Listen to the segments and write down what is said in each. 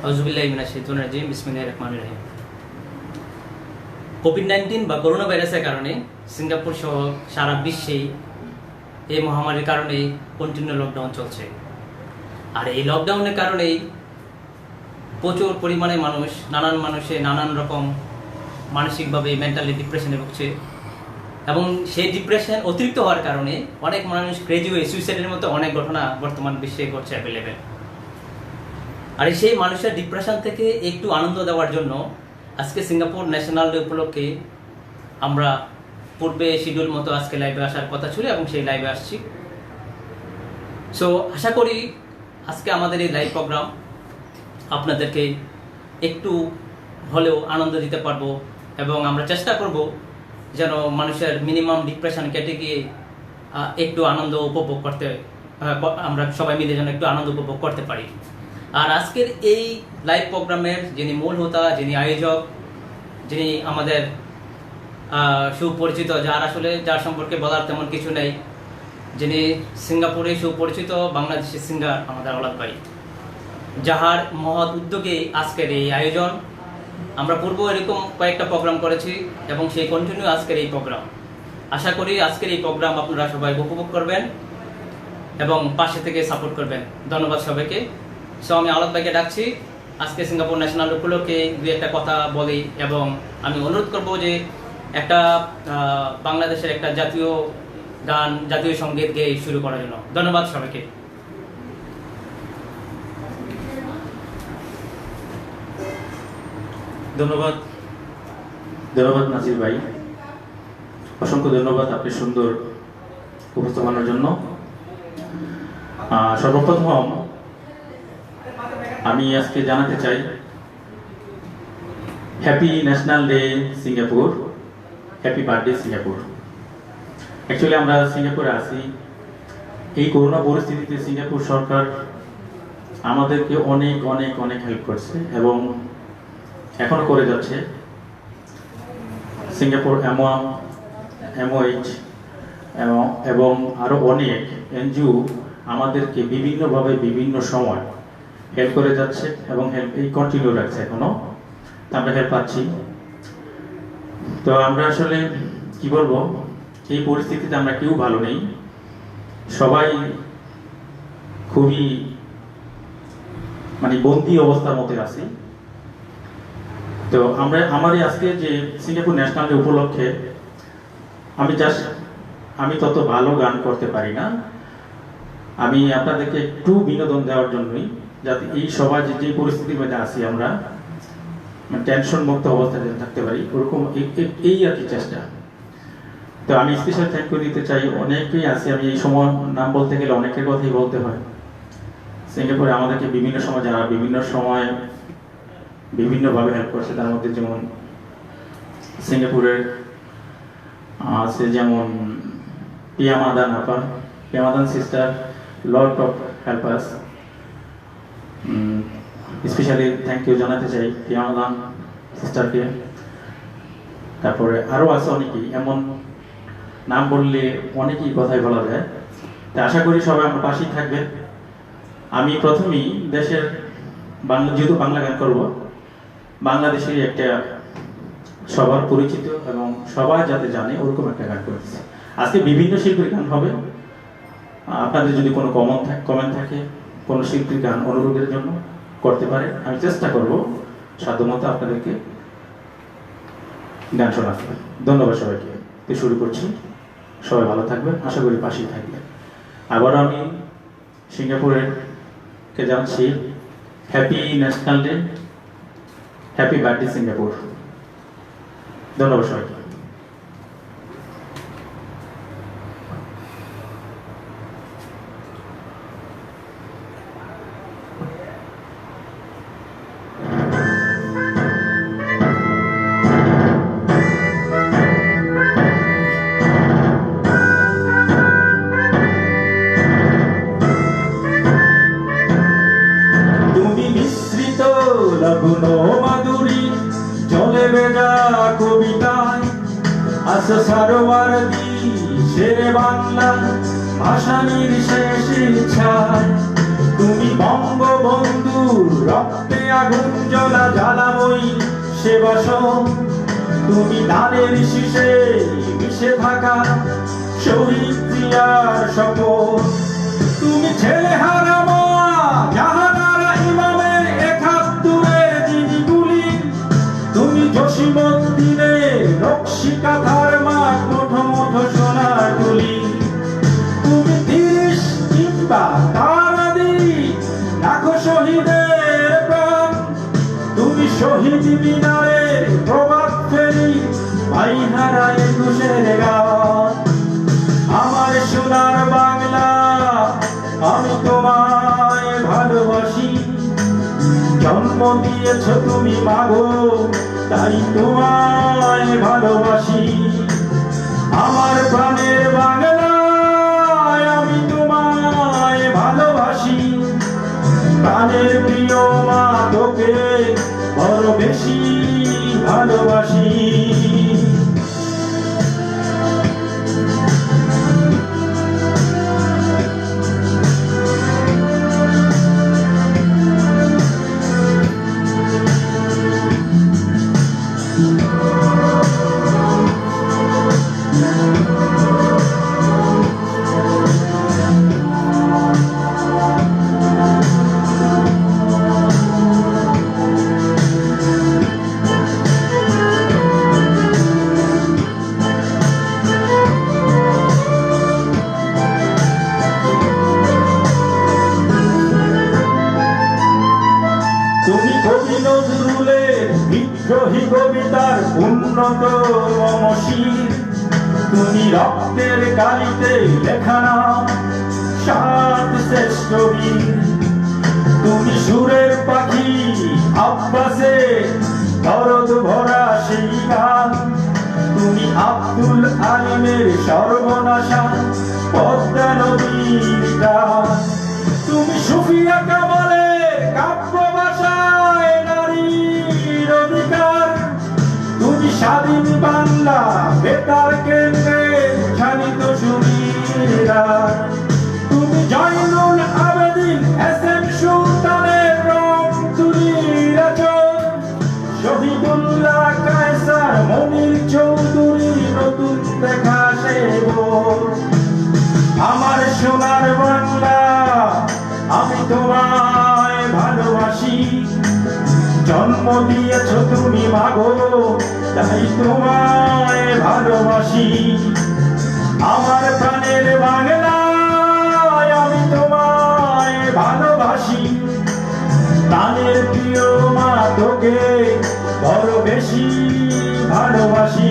আউযুবিল্লাহি মিনাশ শাইতানির রাজিম বিসমিল্লাহির রহমানির রহিম। কোভিড-19 বা করোনা ভাইরাসের কারণে সিঙ্গাপুর সহ সারা বিশ্বেই এই মহামারীর কারণে কন্টিনিউ লকডাউন চলছে। আর এই লকডাউনের কারণেই প্রচুর পরিমাণে নানান রকম মানসিকভাবে মেন্টালি ডিপ্রেশনে ভুগছে, এবং সেই ডিপ্রেশন অতিরিক্ত হওয়ার কারণে অনেক মানুষ ক্রেজি হয়ে সুইসাইডের মতো অনেক ঘটনা বর্তমান বিশ্বে ঘটছে অ্যাভেলেবেল। আর সেই মানুষের ডিপ্রেশন থেকে একটু আনন্দ দেওয়ার জন্য আজকে সিঙ্গাপুর ন্যাশনাল ডে উপলক্ষে আমরা পূর্বে শিডিউল মতো আজকে লাইভে আসার কথা ছিল এবং সেই লাইভে আসছি। সো আশা করি আজকে আমাদের এই লাইভ প্রোগ্রাম আপনাদেরকে একটু হলেও আনন্দ দিতে পারবো, এবং আমরা চেষ্টা করব যেন মানুষের মিনিমাম ডিপ্রেশন কেটে গিয়ে একটু আনন্দ উপভোগ করতে, আমরা সবাই মিলে যেন একটু আনন্দ উপভোগ করতে পারি। আর আজকের এই লাইভ প্রোগ্রামের যিনি মূল হোতা, যিনি আয়োজক, যিনি আমাদের সুপরিচিত, যার সম্পর্কে বলার তেমন কিছু নেই, যিনি সিঙ্গাপুরে সুপরিচিত বাংলাদেশের সিঙ্গার আমাদের অলাদ ভাই, যাহার মহৎ উদ্যোগে আজকের এই আয়োজন। আমরা পূর্ব এরকম কয়েকটা প্রোগ্রাম করেছি এবং সেই কন্টিনিউ আজকের এই প্রোগ্রাম। আশা করি আজকের এই প্রোগ্রাম আপনারা সবাই উপভোগ করবেন এবং পাশে থেকে সাপোর্ট করবেন। ধন্যবাদ সবাইকে। সো আমি আলাদ ভাইকে ডাকছি আজকে সিঙ্গাপুর ন্যাশনাল উপলক্ষে দুই একটা কথা বলি, এবং আমি অনুরোধ করব যে একটা বাংলাদেশের একটা জাতীয় গান, জাতীয় সঙ্গীত গেয়ে শুরু করার জন্য। ধন্যবাদ সবাইকে। ধন্যবাদ নাজির ভাই, অসংখ্য ধন্যবাদ আপনি সুন্দর উপস্থাপনার জন্য। সর্বপ্রথম আমি আজকে জানাতে চাই happy national day Singapore, happy birthday Singapore. Actually আমরা সিঙ্গাপুরে আছি, এই করোনা পরিস্থিতিতে সিঙ্গাপুর সরকার আমাদেরকে অনেক অনেক অনেক হেল্প করছে এবং এখনো করে যাচ্ছে। সিঙ্গাপুর MOH এবং আরো অনেক এনজিও আমাদেরকে বিভিন্নভাবে বিভিন্ন সময় হেল্প করে যাচ্ছে এবং হেল্প এই কন্টিনিউ রাখছে, এখনো আমরা হেল্প পাচ্ছি। তো আমরা আসলে কি বলবো, এই পরিস্থিতিতে আমরা কেউ ভালো নেই, সবাই খুবই বন্দি অবস্থার মধ্যে আছি। তো আমার আজকে যে সিঙ্গাপুর ন্যাশনাল ডে উপলক্ষে আমি তত ভালো গান করতে পারি না, আমি আপনাদেরকে একটু বিনোদন দেওয়ার জন্যই, যাতে এই সবাই যে পরিস্থিতির মধ্যে আছি আমরা টেনশন মুক্ত অবস্থায় থাকতে পারি, ওরকম এই আর কি চেষ্টা। তো আমি স্পেশাল থ্যাংক ইউ দিতে চাই, অনেকেই আছে, আমি এই সময় নাম বলতে গেলে অনেকের কথাই বলতে হয়। সিঙ্গাপুরে আমাদেরকে বিভিন্ন সময় যারা বিভিন্ন সময় বিভিন্নভাবে হেল্প করছে, তার মধ্যে যেমন সিঙ্গাপুরের আছে যেমন পিয়ামাদান sister, lot of help us. Specially thank you জানাতে চাই পিয়ামাদান সিস্টারকে। তারপরে আরও আছে অনেকেই, এমন নাম বললে অনেকেই কথাই বলা যায়। তা আশা করি সবাই আমার পাশেই থাকবেন। আমি প্রথমেই দেশের যেহেতু বাংলা গান করব, বাংলাদেশের একটা সবার পরিচিত এবং সবাই যাতে জানে ওরকম একটা গান করেছে। আজকে বিভিন্ন শিল্পীর গান হবে, আপনাদের যদি কোনো কমেন্ট থাকে কোনো শিল্পীর গান অনুরোধের জন্য করতে পারে, আমি চেষ্টা করব সাধ্যমতো আপনাদেরকে গান শোনাতে। ধন্যবাদ সবাইকে। তো শুরু করছি, সবাই ভালো থাকবেন, আশা করি পাশেই থাকবেন। আবারও আমি সিঙ্গাপুরের কে জানাচ্ছি happy national day, happy birthday Singapore. ধন্যবাদ সবাইকে। মাধুরী জলে ভেজা কবিতায় আসো সারোয়ারদি শেরে বাংলা ভাষা নির্শেষ ইচ্ছায় তুমি বঙ্গবন্ধু রক্তে আগুন জ্বলা জ্বালাময়ী সে বসন, তুমি ধানের শীষে মিশে থাকা শহীদ জিয়ার শপথ। তুমি ছেলে হারা মা জাহানারা ইমামের ৭১ দিনগুলি, তুমি জসীমউদ্দিনের নকশি কাঁথার মাঠ মুঠো মুঠো সোনার তুলি। তুমি ৩০ কিংবা রাখো শহীদের প্রাণ, তুমি শহীদ মিনারের প্রভাত ফেরি ভাই হারা ২১ গান। আমার সোনার বাংলা আমি তোমায় ভালোবাসি, জন্ম দিয়েছ তুমি মাগো তাই তোমায় ভালোবাসি। আমার প্রাণের বাংলা আমি তোমায় ভালোবাসি, প্রাণের প্রিয় মা তোকে বড় বেশি ভালোবাসি। তুমি কবি নজরুলের বিদ্রোহী কবিতার উন্নত মমশির, তুমি রক্তের কালিতে লেখা নাম ৭ শ্রেষ্ঠ বীর। তুমি সুরের পাখি আব্বাসে দরদ ভরা সেই গান, তুমি আব্দুল আলিমের সর্বনাশা পদ্মা নদীর গান। তুমি সুফিয়া কামালের কাব্য ভাষায় নারীর অধিকার, তুমি স্বাধীন বাংলা বেতার কেন্দ্রে শানিত সুরীরা। তুমি জয়নুল আবেদিন এসএম সুলতানের রং তুলির আচর, শহীদুল্লাহ কায়সার মনির চৌধুরীর নতুন দেখা সে ভোর। আমার সোনার বাংলা আমি তোমায় ভালোবাসি, জন্ম দিয়েছ তুমি মাগো তাই তোমায় ভালোবাসি। আমার প্রাণের বাংলা আমি তোমায় ভালোবাসি, প্রাণের প্রিয় মা তোকে বড় বেশি ভালোবাসি।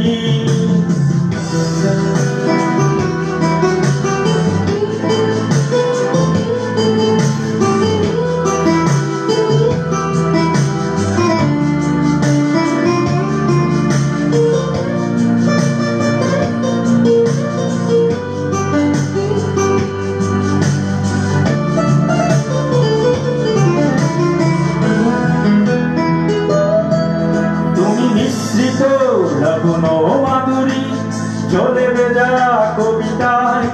লগ্ন মাধুরী চলে বেজা কবিতায়,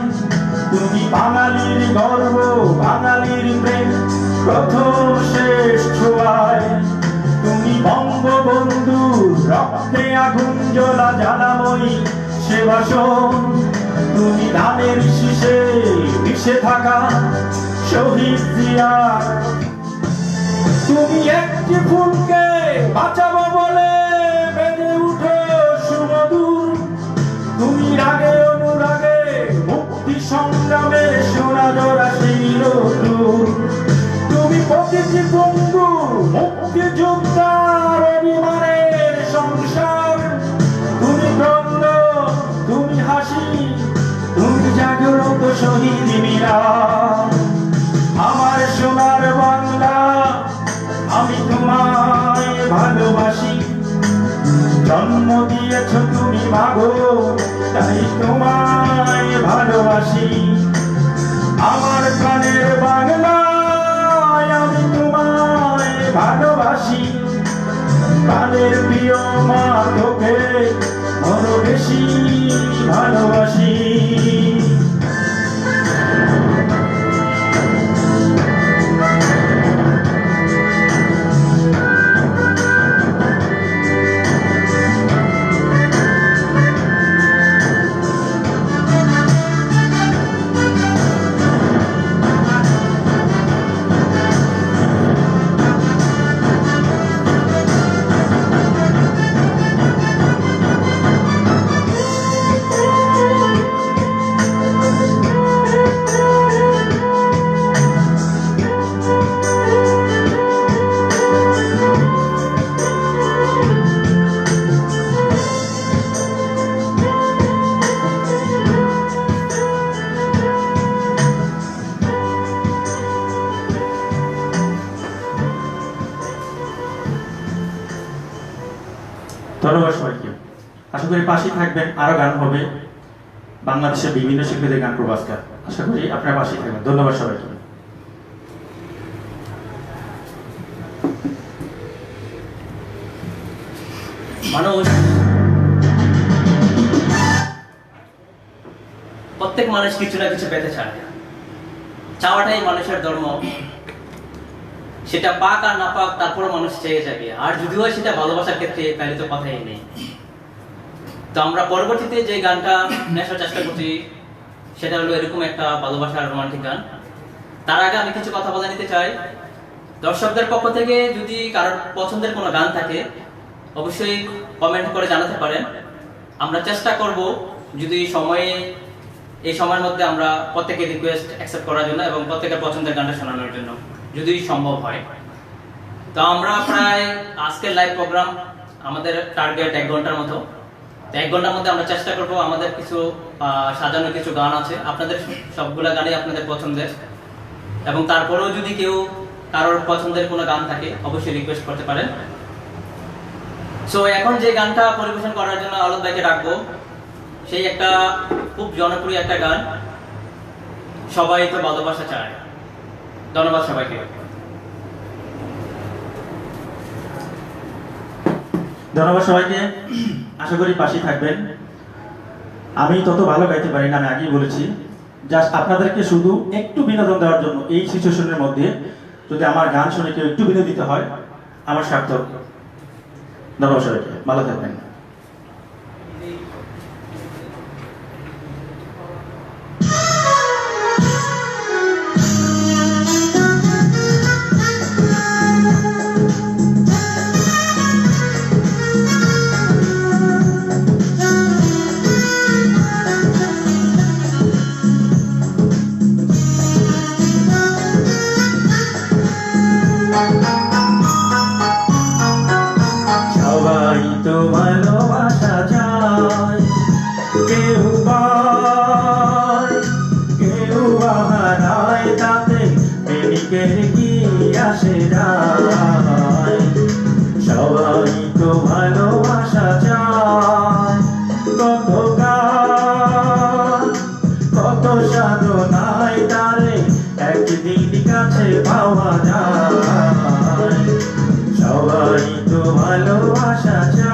তুমি বাঙালির গর্ব বাঙালির প্রেম প্রথম শেষ ছোঁয়ায়। তুমি বঙ্গবন্ধু রক্তে আগুন জ্বলা জ্বালাময়ী সে বাসন, তুমি ধানের শীষে মিশে থাকা শহীদ জিয়া। তুমি একটি ফুলকে বাঁচাবো বলে বেজে উঠো সুমধুর, তুমি রাগে অনুরাগে মুক্তি সংগ্রামে সোনা জোড়া সেই রোদ্দুর। তুমি প্রতিটি বন্ধু মুক্তি যোদ্ধার অভিমানের সংসার, তুমি দ্বন্দ্ব তুমি হাসি তুমি জাগ্রত শহীদ মিনার। আমার সোনার বাংলা আমি তোমায় ভালোবাসি, জন্ম দিয়েছ তুমি মাগো তাই তোমায় ভালোবাসি। আমার প্রাণের বাংলা আমি তোমায় ভালোবাসি, প্রাণের প্রিয় মা তোকে বড় বেশি ভালোবাসি। ধন্যবাদ সবাইকে। আশা করি পাশেই থাকবেন, আরো গান হবে, বাংলাদেশের বিভিন্ন শিল্পীদের গান প্রবাসকার। আশা করি আপনার পাশেই থাকবেন। ধন্যবাদ সবাইকে। মানুষ, প্রত্যেক মানুষ কিছু না কিছু পেতে চায়, চাওয়াটাই মানুষের ধর্ম। সেটা পাক আর না পাক, তারপরে মানুষ চেয়ে যাবে। আর যদি হয় সেটা ভালোবাসার ক্ষেত্রে, তাহলে তো কথাই নেই। তো আমরা পরবর্তীতে যে গানটা নেশার চেষ্টা করছি সেটা হলো এরকম একটা ভালোবাসার রোমান্টিক গান। তার আগে আমি কিছু কথা বলে নিতে চাই। দর্শকদের পক্ষ থেকে যদি কারোর পছন্দের কোনো গান থাকে অবশ্যই কমেন্ট করে জানাতে পারেন। আমরা চেষ্টা করব যদি এই সময়ের মধ্যে আমরা প্রত্যেকের রিকোয়েস্ট অ্যাকসেপ্ট করার জন্য এবং প্রত্যেকের পছন্দের গানটা শোনানোর জন্য, যদি সম্ভব হয়। তো আমরা প্রায় আজকের লাইভ প্রোগ্রাম আমাদের টার্গেট 1 ঘন্টার মতো। তো 1 ঘন্টার মধ্যে আমরা চেষ্টা করব, আমাদের কিছু সাজানো কিছু গান আছে, আপনাদের সবগুলা গানই আপনাদের পছন্দের। এবং তারপরেও যদি কেউ কারোর পছন্দের কোনো গান থাকে অবশ্যই রিকোয়েস্ট করতে পারেন। সো এখন যে গানটা পরিবেশন করার জন্য আলোক ভাইকে ডাকবো, সেই একটা খুব জনপ্রিয় একটা গান, সবাই তো ভালোবাসা চায়। ধন্যবাদ সবাইকে। ধন্যবাদ সবাইকে। আশা করি পাশেই থাকবেন। আমি তত ভালো গাইতে পারি না, আমি আগেই বলেছি। জাস্ট আপনাদেরকে শুধু একটু বিনোদন দেওয়ার জন্য এই সিচুয়েশনের মধ্যে যদি আমার গান শুনে কেউ একটু বিনোদিত হয়, আমার সার্থক। ধন্যবাদ সবাইকে, ভালো থাকবেন। সবাই তো ভালোবাসা চায়, কেউ পায় কেউ হারায়, তাতে প্রেমিকের কি আসে যায়। সবাই তো ভালোবাসা চায়, কত গান কত সাধনায় তারে একদিন কাছে পাওয়া যায়। সবাই তো ভালোবাসা চায়।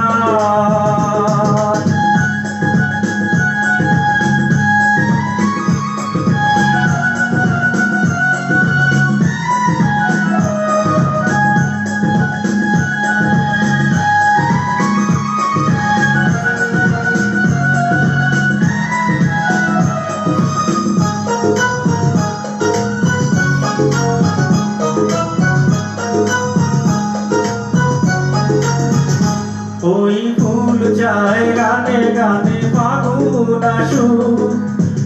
ওই ফুল চায় গানে গানে ফাগুন আসুক,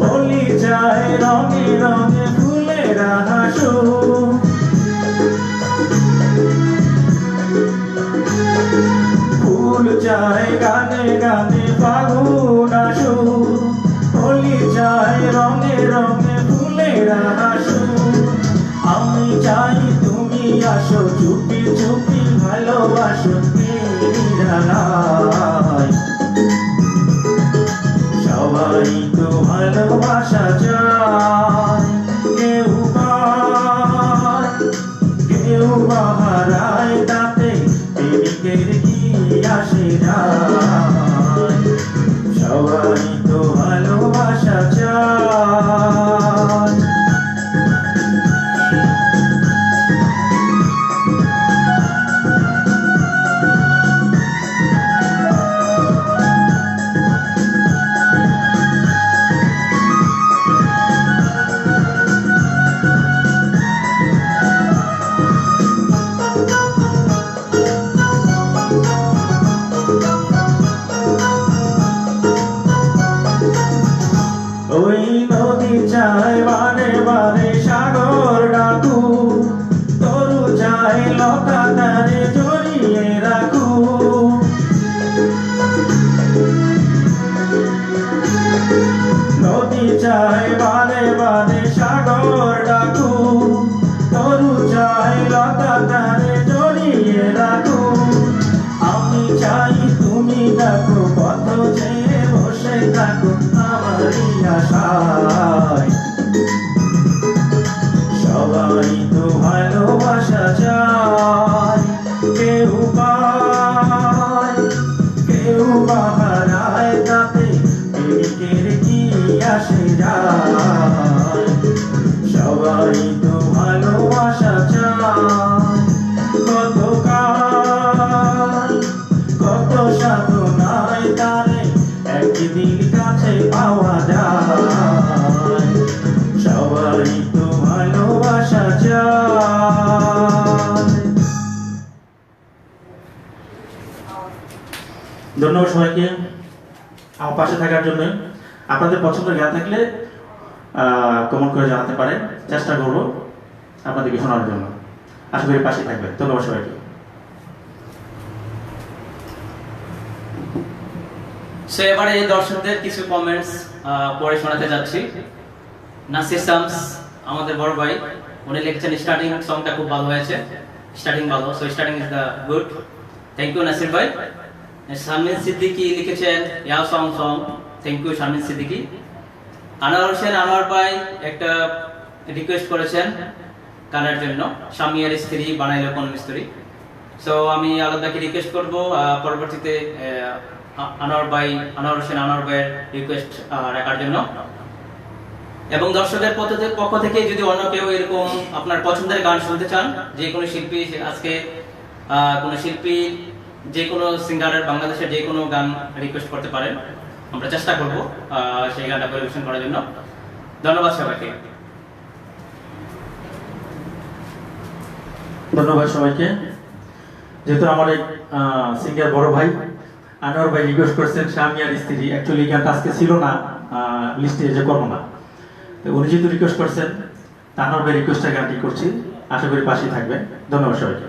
হোলি চায় রঙে রঙে ফুলের হাসুক। ফুল চায় গানে গানে ফাগুন আসুক, হোলি চায় রঙে রঙে ফুলের হাসুক। আমি চাই তুমি আসো, চুপি চুপি ভালোবাসো জানাই। সবাই তো ভালোবাসা চায়, কেউ পায় কেউ হারায়, তাতে প্রেমিকের কি আসে যায়। সবাই তো ভালোবাসা চায়। ওই নদী চায় বারে বারে সাগর ডাকু, তরু চায় লতা তারে জড়িয়ে রাখু। নদী চায় বারে বারে সাগর ডাকু, তরু চায় লতা তারে জড়িয়ে রাখু। আমি চাই তুমি থাকো আমারই আশায়। সবাই তো ভালোবাসা চায়, কেউ পায় কেউ বা হারায়, তাতে প্রেমিকের কি আসে যায়। সবাই তো ভালোবাসা চায়, কত কাল কত সাধনায় তারে একদিন কাছে পাওয়া যায়। সবাই তো ভালোবাসা চায়। ধন্যবাদ সবাইকে আমার পাশে থাকার জন্য। আপনাদের পছন্দের গান থাকলে কমেন্ট করে জানাতে পারেন, চেষ্টা করব আপনাদেরকে শোনানোর জন্য। আশা করি পাশে থাকবেন। ধন্যবাদ সবাইকে। সো এবারে দর্শকদের কিছু কমেন্টস পড়ে শোনাতে যাচ্ছি। নাসির শামস আমাদের বড় ভাই, উনি লিখেছেন স্টার্টিং সংটা খুব ভালো হয়েছে, স্টার্টিং ভালো, so starting is the good, thank you Nasir ভাই। শারমিন সিদ্দিকী লিখেছেন ইয়া সং সং, থ্যাংক ইউ শারমিন সিদ্দিকী। আনোয়ার হোসেন আনোয়ার ভাই একটা রিকোয়েস্ট করেছেন গানের জন্য, স্বামীর স্ত্রী বানাইলো কোন মিস্ত্রি। সো আমি আলাদাকে রিকোয়েস্ট করব পরবর্তীতে আনোয়ার হোসেন আনোয়ার ভাইয়ের রিকোয়েস্ট রাখার জন্য। এবং দর্শকের পক্ষ থেকে যদি অন্য কেউ এরকম আপনার পছন্দের গান শুনতে চান, যে কোনো শিল্পী আজকে কোনো শিল্পী যে কোনো সিঙ্গারের বাংলাদেশের যে কোনো গান রিকোয়েস্ট করতে পারেন, আমরা চেষ্টা করব সেই গানটা পরিবেশন করার জন্য। ধন্যবাদ সবাইকে। ধন্যবাদ সবাইকে। যেহেতু আমার এক সিঙ্গার বড় ভাই আনোয়ার ভাই রিকোয়েস্ট করছেন স্বামী আর স্ত্রী, অ্যাকচুয়ালি গানটা আজকে ছিল না লিস্টে, যে করবো না, তো উনি যেহেতু রিকোয়েস্ট করছেন আনোয়ার ভাই রিকোয়েস্টের গানটি করছি। আশা করি পাশেই থাকবেন। ধন্যবাদ সবাইকে।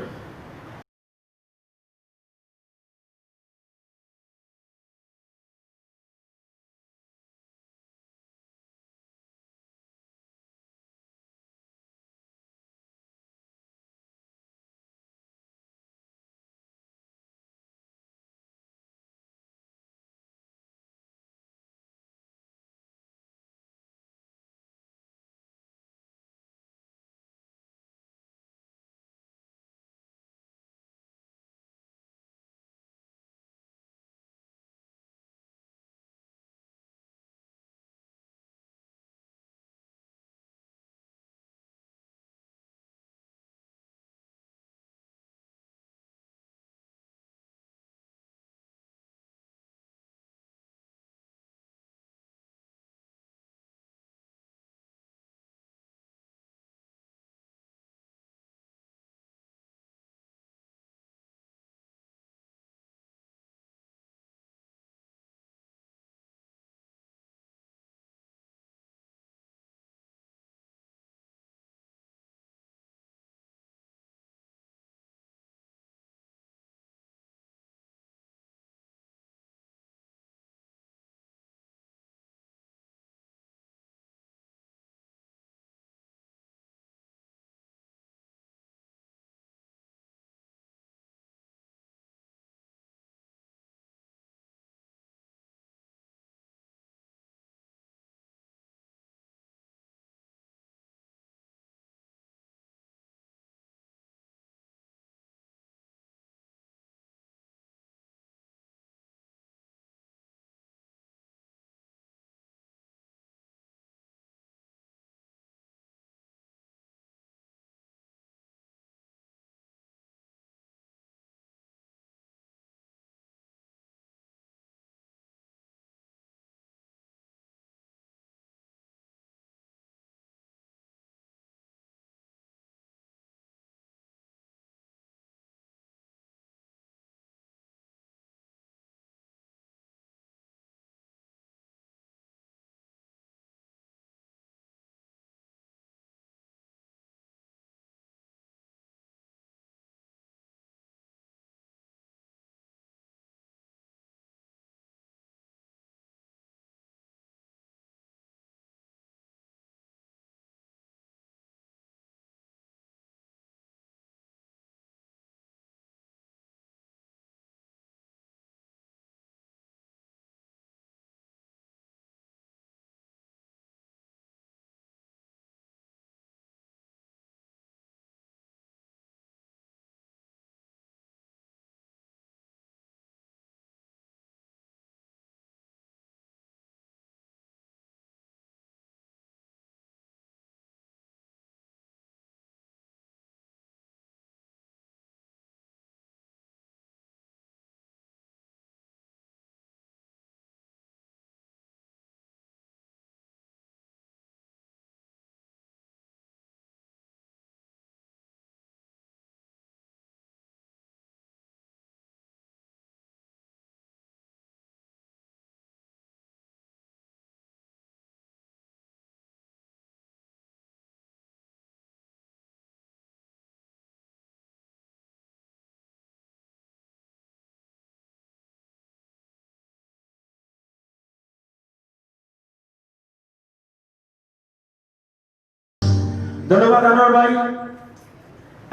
ধন্যবাদ আনোয়ার ভাই।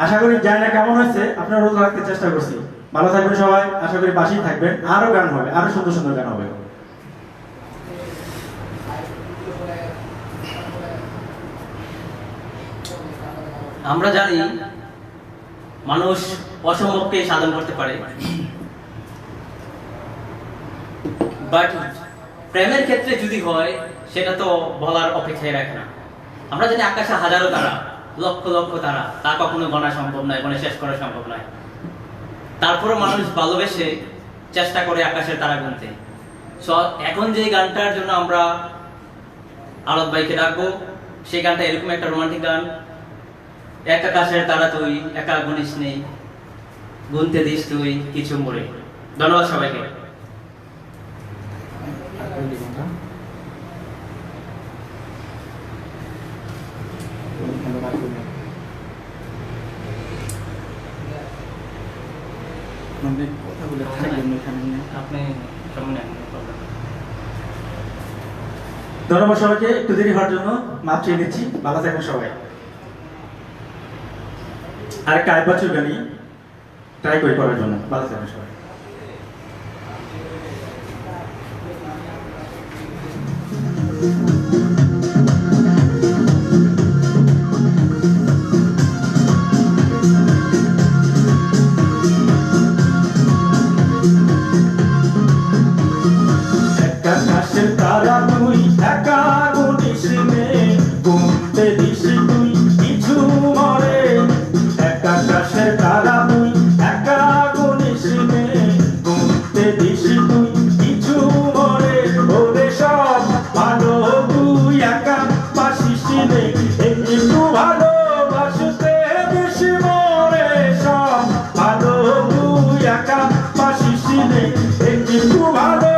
আশা করি জানি না কেমন হয়েছে, আপনারা রোজ রাখতে চেষ্টা করছি। ভালো থাকবেন সবাই, আশা করি পাশেই থাকবেন। আরো গান হবে, আরো সুন্দর সুন্দর গান হবে। আমরা জানি মানুষ অসম্ভবকে সাধন করতে পারে, বাট প্রেমের ক্ষেত্রে যদি হয় সেটা তো বলার অপেক্ষায় রাখে না। আমরা জানি আকাশে হাজারো তারা, লক্ষ লক্ষ তারা, তা কখনো গণা সম্ভব নয়, গণে শেষ করা সম্ভব নয়। তারপরও মানুষ ভালোবেসে চেষ্টা করে আকাশের তারা গুনতে। সো এখন যে গানটার জন্য আমরা আরত ভাইকে ডাকবো, সেই গানটা এরকম একটা রোমান্টিক গান। এক আকাশের তারা তুই, একা গুনিস নেই, গুনতে দিস তুই কিছু মরে। ধন্যবাদ সবাইকে। আপনি ধন্যবাদ সবাইকে, একটু দেরি হওয়ার জন্য মাপ চেয়ে নিচ্ছি। ভালো থাকবেন সবাই। আরেকটা আইবাচুর গানি ট্রাই করে করার জন্য। ভালো থাকবেন সবাই। আকাশের তারা তুই, একা গুনিস নে, গুনতে দিস তুই কিছু মরে। আকাশের তারা তুই, একা গুনিস নে, গুনতে দিস তুই কিছু মরে। ওরে সব ভালো তুই একা বাসিস নে, একটু ভালোবাসতে দিস মরে। সব ভালো তুই একা বাসিস নে, একটু ভালো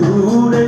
দূরে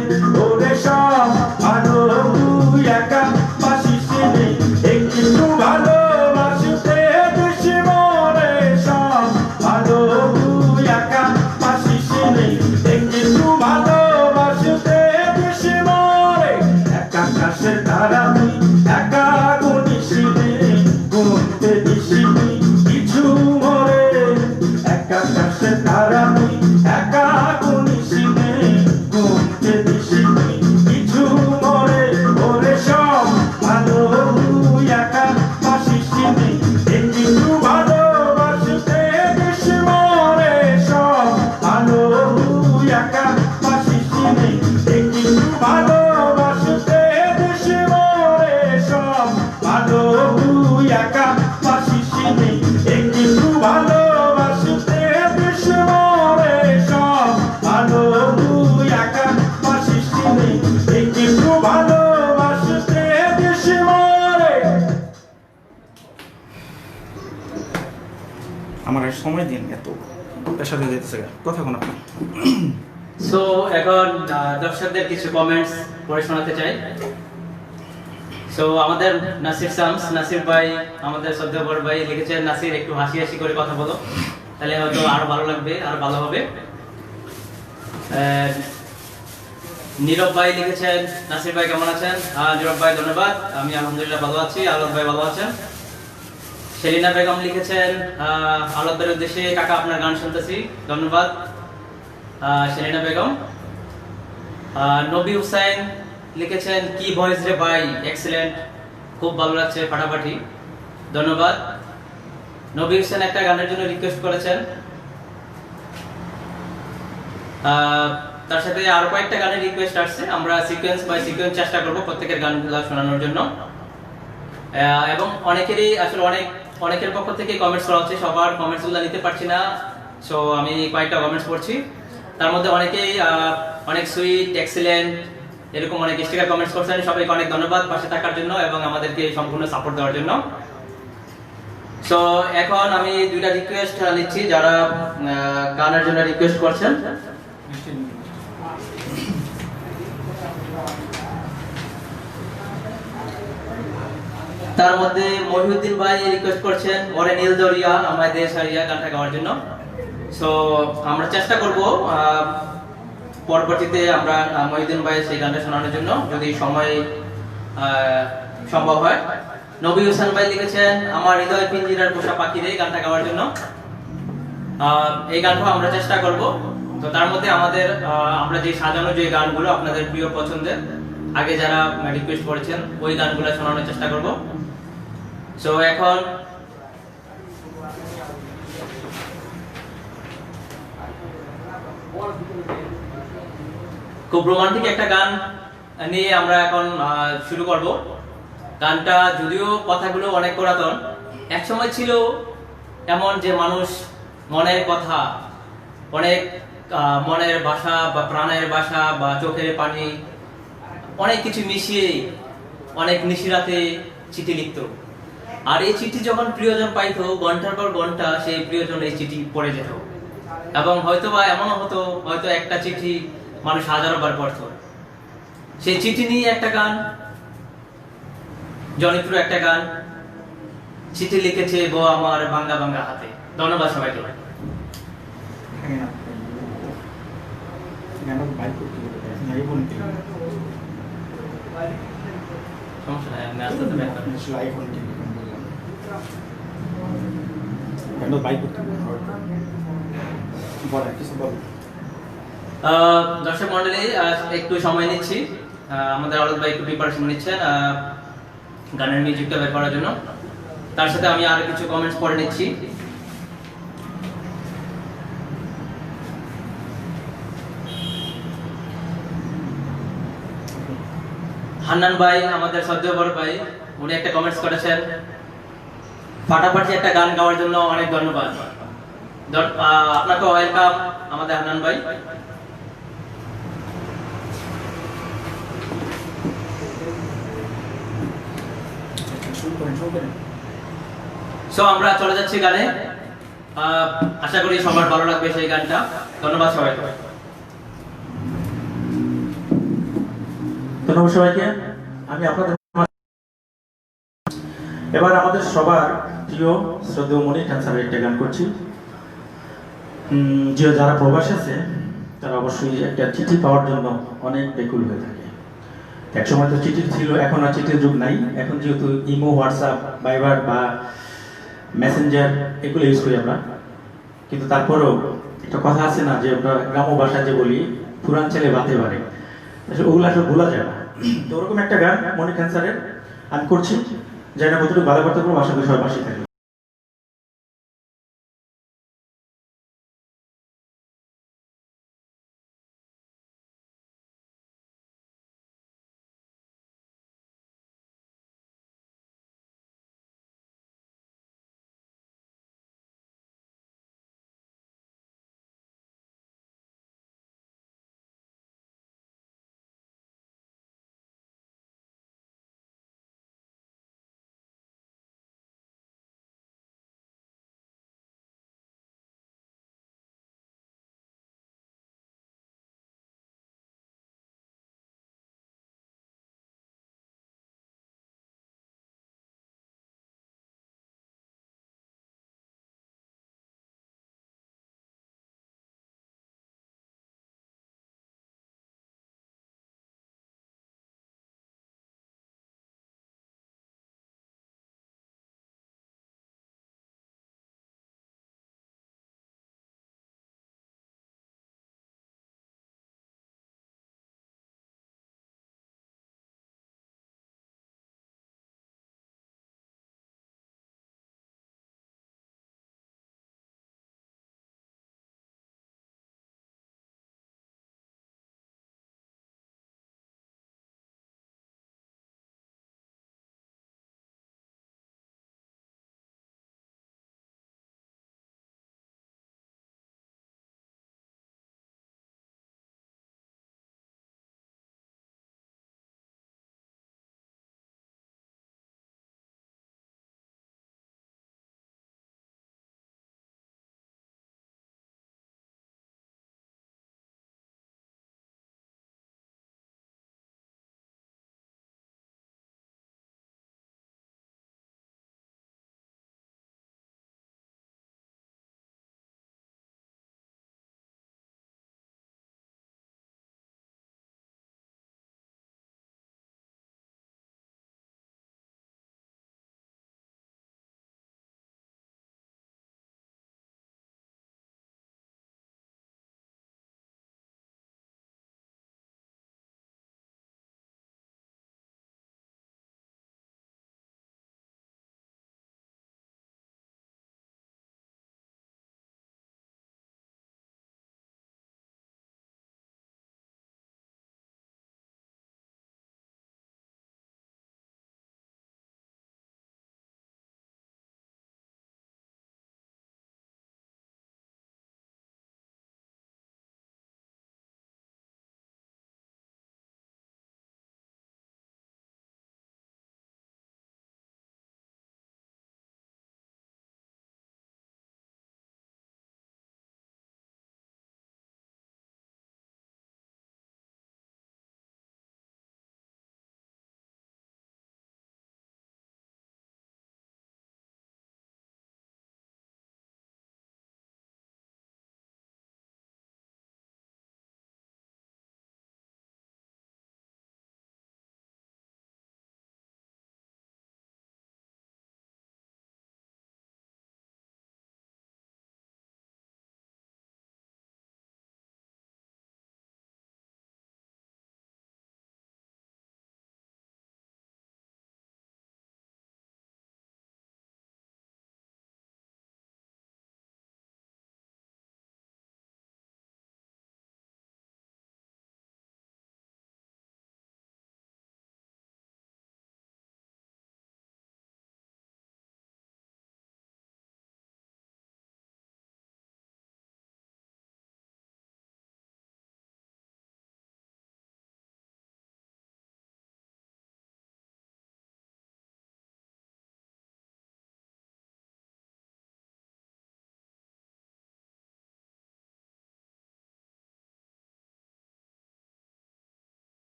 সময় দিন, এত পেশা দিয়ে যেতেছে কথা কোন আপনি। সো এখন দর্শকদের কিছু কমেন্টস পড়ে শোনাতে চাই। সো আমাদের নাসির ভাই, আমাদের শ্রদ্ধেয় বড় ভাই লিখেছেন, নাসির একটু হাসি হাসি করে কথা বলো, তাহলে হয়তো আরো ভালো লাগবে, আরো ভালো হবে। নীরব ভাই লিখেছেন, নাসির ভাই কেমন আছেন? নীরব ভাই ধন্যবাদ, আমি আলহামদুলিল্লাহ ভালো আছি। আলোক ভাই ভালো আছেন। সেলিনা বেগম লিখেছেন, আলোক ভাইয়ের উদ্দেশ্যে, কাকা আপনার গান শুনতেছি, ধন্যবাদ সেলিনা বেগম। নবী হুসাইন লিখেছেন, কি ভয়েস রে ভাই, এক্সেলেন্ট, খুব ভালো লাগছে, ফাটাফাটি, ধন্যবাদ। নবী হুসাইন একটা গানের জন্য রিকোয়েস্ট করেছেন, তার সাথে আরো কয়েকটা গানের রিকোয়েস্ট আসছে, আমরা সিকোয়েন্স বাই সিকোয়েন্স চেষ্টা করব প্রত্যেকের গানগুলো শোনানোর জন্য। এবং অনেকেরই আসলে অনেকের পক্ষ থেকে কমেন্টস করা হচ্ছে, সবার কমেন্টসগুলো নিতে পারছি না, সো আমি কয়েকটা কমেন্টস পড়ছি। তার মধ্যে অনেকেই অনেক সুইট, এক্সিলেন্ট, এরকম অনেক স্টিকার কমেন্টস করছেন, সবাইকে অনেক ধন্যবাদ পাশে থাকার জন্য এবং আমাদেরকে সম্পূর্ণ সাপোর্ট দেওয়ার জন্য। সো এখন আমি দুইটা রিকোয়েস্ট নিচ্ছি, যারা গানের জন্য রিকোয়েস্ট করছেন। তার মধ্যে মহিউদ্দিন ভাই রিকোয়েস্ট করছেন, ওরে নীল দরিয়া আমায় দেশ হারিয়া, গানটা গাওয়ার জন্য। সো আমরা চেষ্টা করব পরবর্তীতে আমরা মহিউদ্দিন ভাই সেই গানটা শোনানোর জন্য, যদি সময় সম্ভব হয়। নবী হোসেন ভাই লিখেছেন, আমার হৃদয় পিঞ্জিরার পোষা পাখি রে, গানটা গাওয়ার জন্য। এই গানটা আমরা চেষ্টা করব। তো তার মধ্যে আমাদের আমরা যে সাজানো যে গানগুলো আপনাদের প্রিয় পছন্দের, আগে যারা রিকোয়েস্ট করেছেন, ওই গানগুলো শোনানোর চেষ্টা করব। সো এখন খুব রোমান্টিক একটা গান নিয়ে আমরা এখন শুরু করব। গানটা যদিও কথাগুলো অনেক পুরাতন, এক সময় ছিল এমন যে মানুষ মনের কথা, অনেক মনের ভাষা বা প্রাণের ভাষা বা চোখের পানি, অনেক কিছু মিশিয়ে অনেক নিশিরাতে চিঠি লিখত। আর এই চিঠি যখন প্রিয়জন পাইতো, ঘন্টার পর ঘন্টা সেই প্রিয়জন এই চিঠি পড়ে যেত, এবং হয়তো বা এমনও হতো, হয়তো একটা চিঠি মানুষ হাজারো বার পড়তো। সেই চিঠি নিয়ে একটা গান, জনপ্রিয় একটা গান, চিঠি লিখেছে বউ আমার বাঙ্গা বাঙ্গা হাতে। ধন্যবাদ সবাইকে। সমস্যা নাই, আমি আস্তে আস্তে ব্যাক করব। দর্শক মন্ডলী, একটু সময় নিচ্ছি, আমাদের আলোক ভাই একটু প্রিপারেশন নিচ্ছেন গানের মিউজিকটা বের করার জন্য। তার সাথে আমি আরো কিছু কমেন্টস পড়ে নিচ্ছি। হান্নান ভাই, আমাদের শ্রদ্ধেয় বড় ভাই, উনি একটা কমেন্টস করেছেন, ফাটাফাটি একটা গান গাওয়ার জন্য অনেক ধন্যবাদ। আপনাকে ওয়েলকাম আমাদের হান্নান ভাই। সো আমরা চলে যাচ্ছি গানে, আশা করি সবার ভালো লাগবে সেই গানটা। ধন্যবাদ সবাইকে। ধন্যবাদ সবাইকে। আমি আপনাদের এবার আমাদের সবার প্রিয় শ্রদ্ধেয় মনির খান স্যারের একটা গান করছি। যে যারা প্রবাসী আছে তারা অবশ্যই একটা চিঠি পাওয়ার জন্য অনেক বেকুল হয়ে থাকে। একসময় তো চিঠি ছিল, এখন আর চিঠির যুগ নাই। এখন যেহেতু ইমো, হোয়াটসঅ্যাপ, ভাইবার বা মেসেঞ্জার এগুলো ইউজ করি আমরা, কিন্তু তারপরেও একটা কথা আছে না, যে আমরা গ্রাম্য ভাষায় যে বলি পুরান ছেলে বাতে পারে, ওগুলো আসলে ভোলা যায় না। তো ওরকম একটা গান মনির খান স্যারের আমি করছি, জানি না কতটুকু ভালো করতে পারবো, আশা করি সবাই পাশে থাকবে।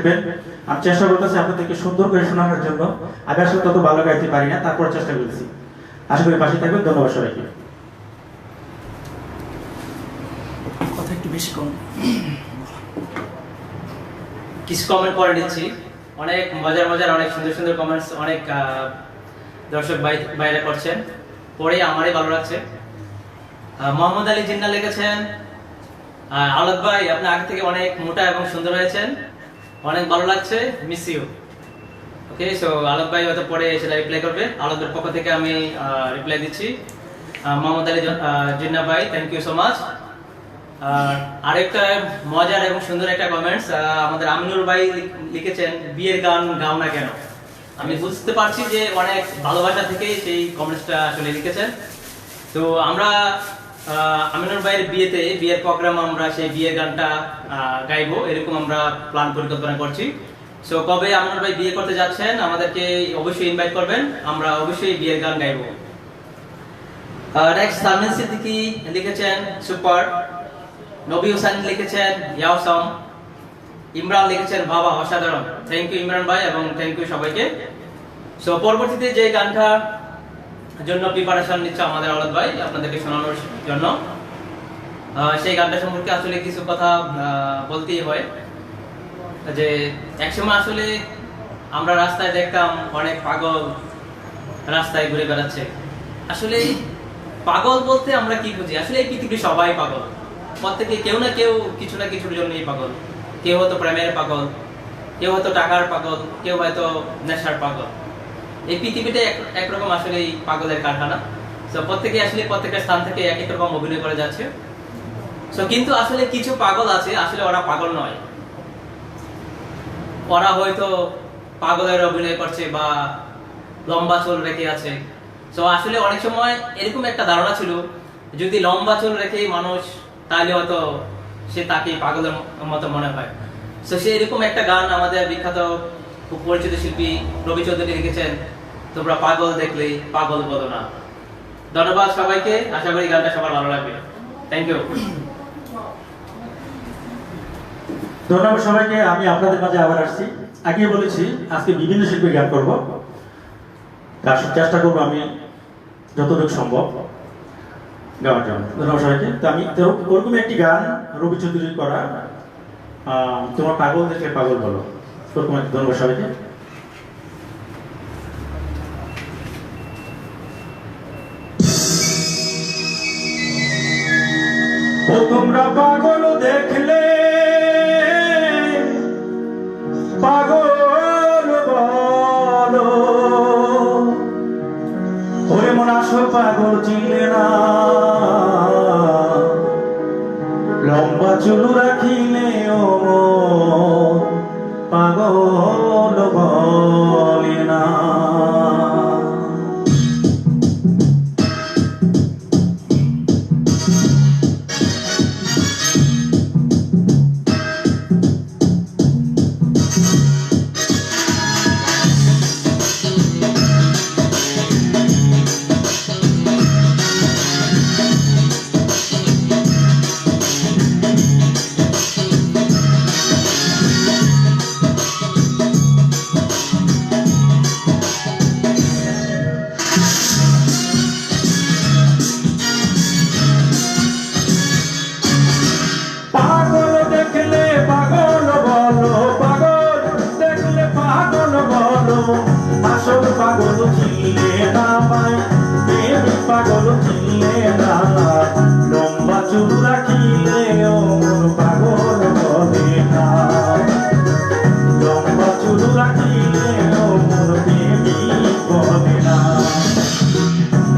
থাকবেন। আমি চেষ্টা করতেছি আপনাদেরকে সুন্দর করে শোনানোর জন্য। আমি আসলে তত ভালো গাইতে পারি না, তারপর চেষ্টা করছি। আশা করি পাশে থাকবেন। ধন্যবাদ সবাইকে। কথা একটু বেশি কম। কিছু কমেন্ট পরে দিচ্ছি। অনেক মজার মজার, অনেক সুন্দর সুন্দর কমেন্টস অনেক দর্শক বাইরে করছেন, পরে আমারই ভালো লাগছে। মোহাম্মদ আলী জিন্না লিখেছেন, আলাদ ভাই আপনি আগে থেকে অনেক মোটা এবং সুন্দর হয়েছেন, অনেক ভালো লাগছে, মিস ইউ। ওকে, সো আলাদ ভাই হয়তো পরে সেটা রিপ্লাই করবে। আলাদের পক্ষ থেকে আমি রিপ্লাই দিচ্ছি। মোহাম্মদ আলী জিন্না ভাই, থ্যাংক ইউ সো মাচ। আরেকটা মজার এবং সুন্দর একটা কমেন্টস আমাদের আমিনুর ভাই লিখেছেন, বিয়ের গান গাও না কেন। আমি বুঝতে পারছি যে অনেক ভালোবাসা থেকে সেই কমেন্টসটা আসলে লিখেছেন। তো আমরা আমিনুর ভাইয়ের বিয়ের প্রোগ্রাম, আমরা সেই বিয়ের গানটা গাইবো, এরকম আমরা প্ল্যান পরিকল্পনা করছি। সো কবে আমিনুর ভাই বিয়ে করতে যাচ্ছেন আমাদেরকে অবশ্যই ইনভাইট করবেন, আমরা অবশ্যই বিয়ের গান গাইবো। নেক্সট সালমান সিদ্দিকী লিখেছেন, সুপার। নবী হোসেন লিখেছেন, ইয়াওসম। ইমরান লিখেছেন, বাবা অসাধারণ। থ্যাংক ইউ ইমরান ভাই এবং থ্যাংক ইউ সবাইকে। সো পরবর্তীতে যে গানটা জন্য প্রিপারেশন নিচ্ছে আমাদের আলাদ ভাই আপনাদেরকে শোনানোর জন্য, সেই গানটা সম্পর্কে আসলে কিছু কথা বলতেই হয়। যে একসময় আসলে আমরা রাস্তায় দেখতাম অনেক পাগল রাস্তায় ঘুরে বেড়াচ্ছে। আসলে পাগল বলতে আমরা কি বুঝি? আসলে এই পৃথিবীর সবাই পাগল, প্রত্যেকে কেউ না কেউ কিছু না কিছুর জন্যই পাগল। কেউ হয়তো প্রেমের পাগল, কেউ হয়তো টাকার পাগল, কেউ হয়তো নেশার পাগল। এই পৃথিবীটা একরকম আসলে এই পাগলের কারখানা। তো প্রত্যেকে আসলে প্রত্যেকের স্থান থেকে এক এক রকম অভিনয় করে যাচ্ছে। তো কিন্তু আসলে কিছু পাগল আছে, আসলে ওরা পাগল নয়, ওরা হয়তো পাগলের অভিনয় করছে বা লম্বা চুল রেখে আছে। তো আসলে অনেক সময় এরকম একটা ধারণা ছিল, যদি লম্বা চুল রেখে মানুষ, তাহলে হয়তো সে তাকে পাগলের মতো মনে হয়। তো সে এরকম একটা গান আমাদের বিখ্যাত খুব পরিচিত শিল্পী রবি চৌধুরী লিখেছেন, তোমরা পাগল দেখলে পাগল বলো না। ধন্যবাদ সবাইকে, আশা করি গানটা সবার ভালো লাগবে। Thank you. ধন্যবাদ সবাইকে। আমি আপনাদের মাঝে আবার আসছি। আগে বলেছি আজকে বিভিন্ন শিল্পীর গান করবো, তার চেষ্টা করবো আমি যতটুকু সম্ভব গাওয়ার জন্য। ধন্যবাদ সবাইকে। তো আমি ওরকম একটি গান রবি চৌধুরীর করা, তোমার পাগল দেখলে পাগল বলো, ওরকম একটি। ধন্যবাদ সবাইকে। ও তোমরা পাগল দেখলে পাগল বলো, ওরে মন আসল পাগল চিনলে না, লম্বা চুল রাখিলে ও পাগল বলে না। আসল পাগল চিনলে না ভাই, প্রেমিক পাগল চিনলে না, লম্বা চুল রাখিলে ও পাগল বলে না, লম্বা চুল রাখিলে ও প্রেমিক বলে না।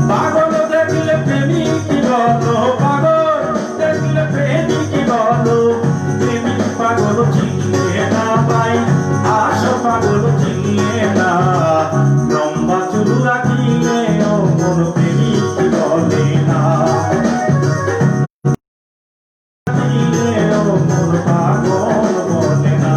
পাগল দেখলে প্রেমিক বলো, পাগল দেখলে প্রেমিক বলো, প্রেমিক পাগল চিনলে না ভাই, আসল পাগল চিনলে না, লম্বা চুল রাখিলে ও মন প্রেমিক বলে না, রাখিলে ও মন পাগল বলে না।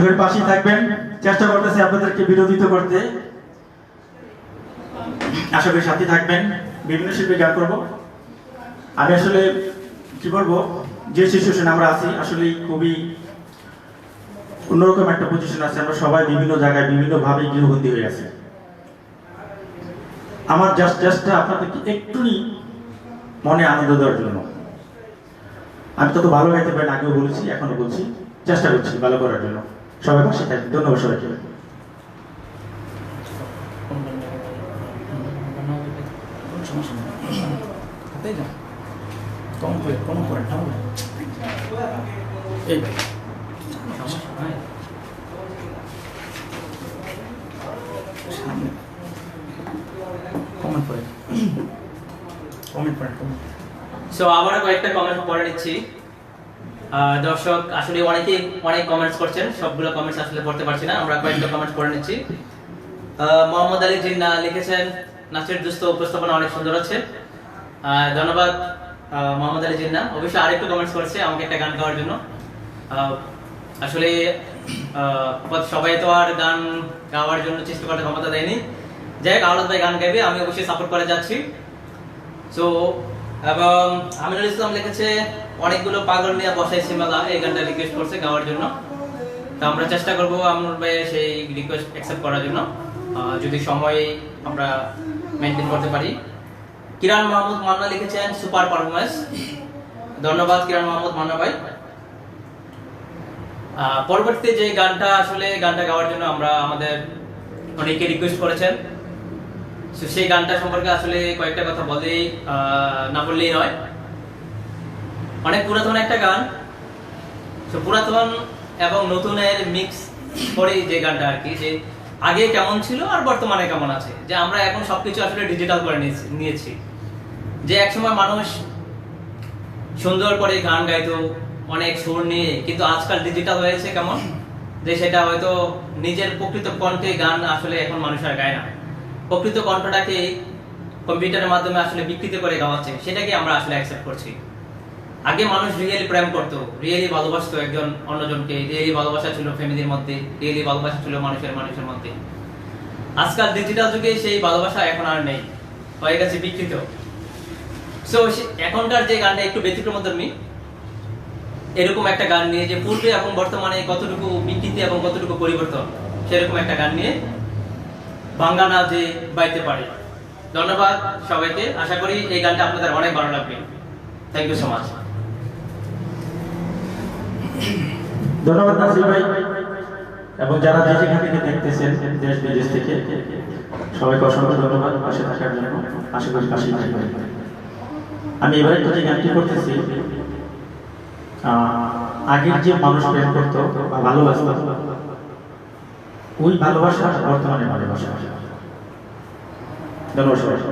আশা করি পাশেই থাকবেন। চেষ্টা করতেছি আপনাদেরকে বিরোধিত করতে, আশা করি সাথে থাকবেন। বিভিন্ন শিল্পী গান করব। আমি আসলে কি বলবো, যে সিচুয়েশন আমরা আছি আসলে খুবই অন্যরকম একটা পজিশন আছে। আমরা সবাই বিভিন্ন জায়গায় বিভিন্নভাবে গৃহবন্দী হয়ে আছি। আমার জাস্টটা আপনাদেরকে একটুই মনে আনন্দ দেওয়ার জন্য। আমি তত ভালো গাইতে পারি না, আগেও বলেছি এখনো বলছি, চেষ্টা করছি ভালো করার জন্য। সবাই পাশে থাকবেন। ধন্যবাদ সবাইকে। সমস্যা নেই, তাই না? কম করে এই ভাই সামনে কমেন্ট করে সো আবারও কয়েকটা কমেন্ট পড়ে নিচ্ছি। দর্শক আসলে অনেকেই অনেক কমেন্টস করছেন, সবগুলো কমেন্টস আসলে পড়তে পারছি না, আমরা কয়েকটা কমেন্টস পড়ে নিচ্ছি। মোহাম্মদ আলী জিন্না লিখেছেন, নাচের দুস্থ উপস্থাপনা অনেক সুন্দর আছে। ধন্যবাদ মোহাম্মদ আলী জিন্না। অবশ্যই আরেকটু কমেন্টস করেছে আমাকে একটা গান গাওয়ার জন্য। আসলে সবাই তো আর গান গাওয়ার জন্য চেষ্টা করার ক্ষমতা দেয়নি। যাই হোক, আওলাদ ভাই গান গাইবে, আমি অবশ্যই সাপোর্ট করে যাচ্ছি। সো এবং আমিনুল ইসলাম লিখেছে, অনেকগুলো পাগল নিয়ে বসাইছি মেলা, এই গানটা রিকোয়েস্ট করছে গাওয়ার জন্য। তো আমরা চেষ্টা করবো আমিনুল ভাই সেই রিকোয়েস্ট অ্যাকসেপ্ট করার জন্য, যদি সময় আমরা মেনটেন করতে পারি। কিরান মাহমুদ মান্না লিখেছেন, সুপার পারফরমেন্স। ধন্যবাদ কিরান মাহমুদ মান্না ভাই। পরবর্তীতে যে গানটা আসলে গানটা গাওয়ার জন্য আমরা আমাদের অনেকে রিকোয়েস্ট করেছেন, সেই গানটা সম্পর্কে আসলে কয়েকটা কথা বলেই না বললেই নয়। অনেক পুরাতন একটা গান, পুরাতন এবং নতুনের মিক্স করে যে গানটা আর কি, যে আগে কেমন ছিল আর বর্তমানে কেমন আছে, যে আমরা এখন সবকিছু আসলে ডিজিটাল করে নিয়েছি। যে একসময় মানুষ সুন্দর করে গান গাইতো অনেক সুর নিয়ে, কিন্তু আজকাল ডিজিটাল হয়েছে কেমন, যে সেটা হয়তো নিজের প্রকৃত কণ্ঠে গান আসলে এখন মানুষ আর গায় না। প্রকৃত কণ্ঠটাকে কম্পিউটারের মাধ্যমে আসলে বিকৃত করে গাওয়াচ্ছে, সেটাকে আমরা আসলে অ্যাকসেপ্ট করছি। আগে মানুষ রিয়েলি প্রেম করতো, রিয়েলি ভালোবাসতো একজন অন্যজনকে, রিয়েলি ভালোবাসা ছিল ফ্যামিলির মধ্যে, রিয়েলি ভালোবাসা ছিল মানুষের মধ্যে। আজকাল ডিজিটাল যুগে সেই ভালোবাসা এখন আর নেই, হয়ে গেছে বিকৃত। সো এখনকার যে গানটা একটু ব্যতিক্রমধর্মী, এরকম একটা গান নিয়ে, যে পূর্বে এবং বর্তমানে কতটুকু বিকৃতি এবং কতটুকু পরিবর্তন, সেরকম একটা গান নিয়ে বাংলা না যে বাইতে পারে। ধন্যবাদ সবাইকে, আশা করি এই গানটা আপনাদের অনেক ভালো লাগবে। Thank you so much. ধন্যবাদ নাসির ভাই, এবং যারা যে যেখান থেকে দেখতেছেন দেশ বিদেশ থেকে সবাইকে অসংখ্য ধন্যবাদ পাশে থাকার জন্য। আশা করি পাশেই থাকবেন। আমি এবারে যে গানটি করতেছি, আগের যে মানুষ প্রেম করতো বা ভালোবাসতো, ওই ভালোবাসা বর্তমানে ভালোবাসা। ধন্যবাদ।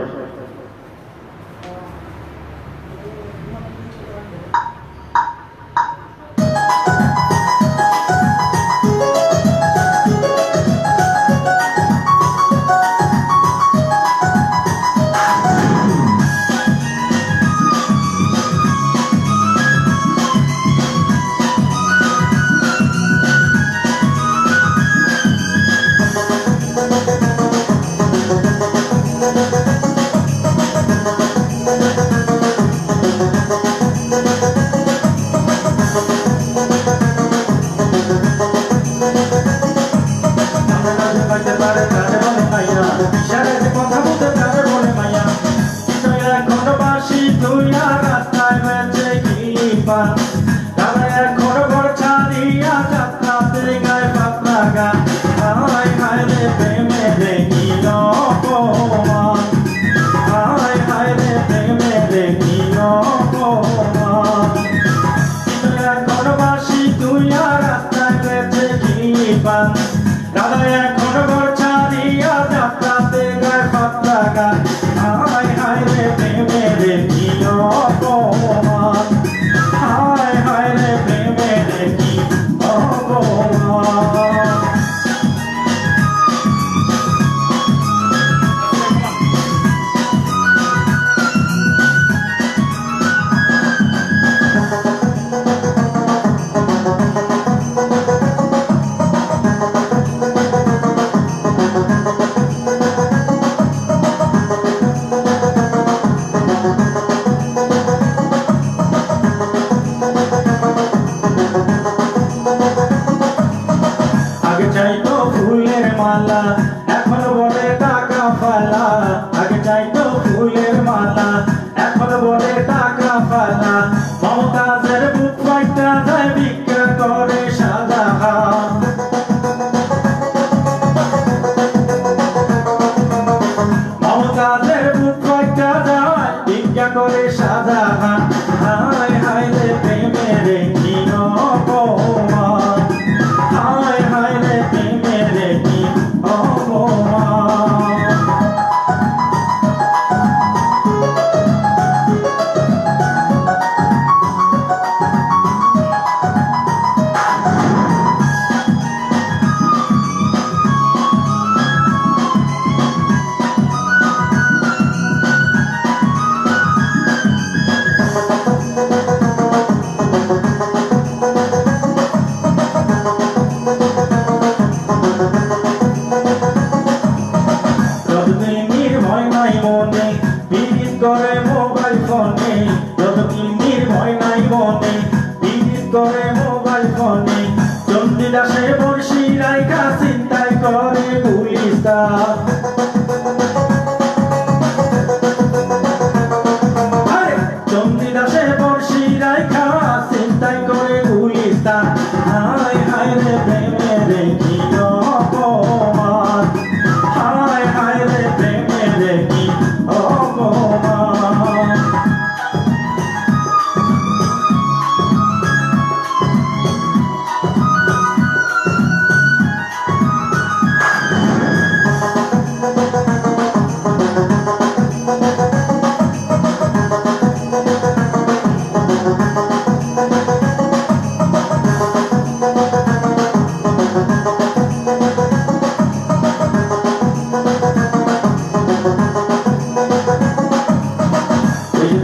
এখন বলে টাকা ফালা, আগে চাইতো ফুলের মালা। এখন বলে টাকা ফালা, মমতাজের বুক ফাইটা যায় ভিক্ষা করে শাহজাহান। মমতাজের বুক ফাইটা যায় ভিক্ষা করে শাহজাহান। হায় হায় রে প্রেমের কি অপমান, হায় হায় রে প্রেমের কি অপমান। করে মোবাইল ফোনে, যতদিন নির্ভয় নাই মনে, বিদিত করে মোবাইল ফোনে। চণ্ডীদাসে বর্ষি রাইখা চিন্তাই করে গুলিস্তান। চণ্ডীদাসে বর্ষি রাইখা চিন্তাই করে গুলিস্তান। হায় হায় রে প্রেমের কি অপমান, হায় হায় রে প্রেমের কি অপমান।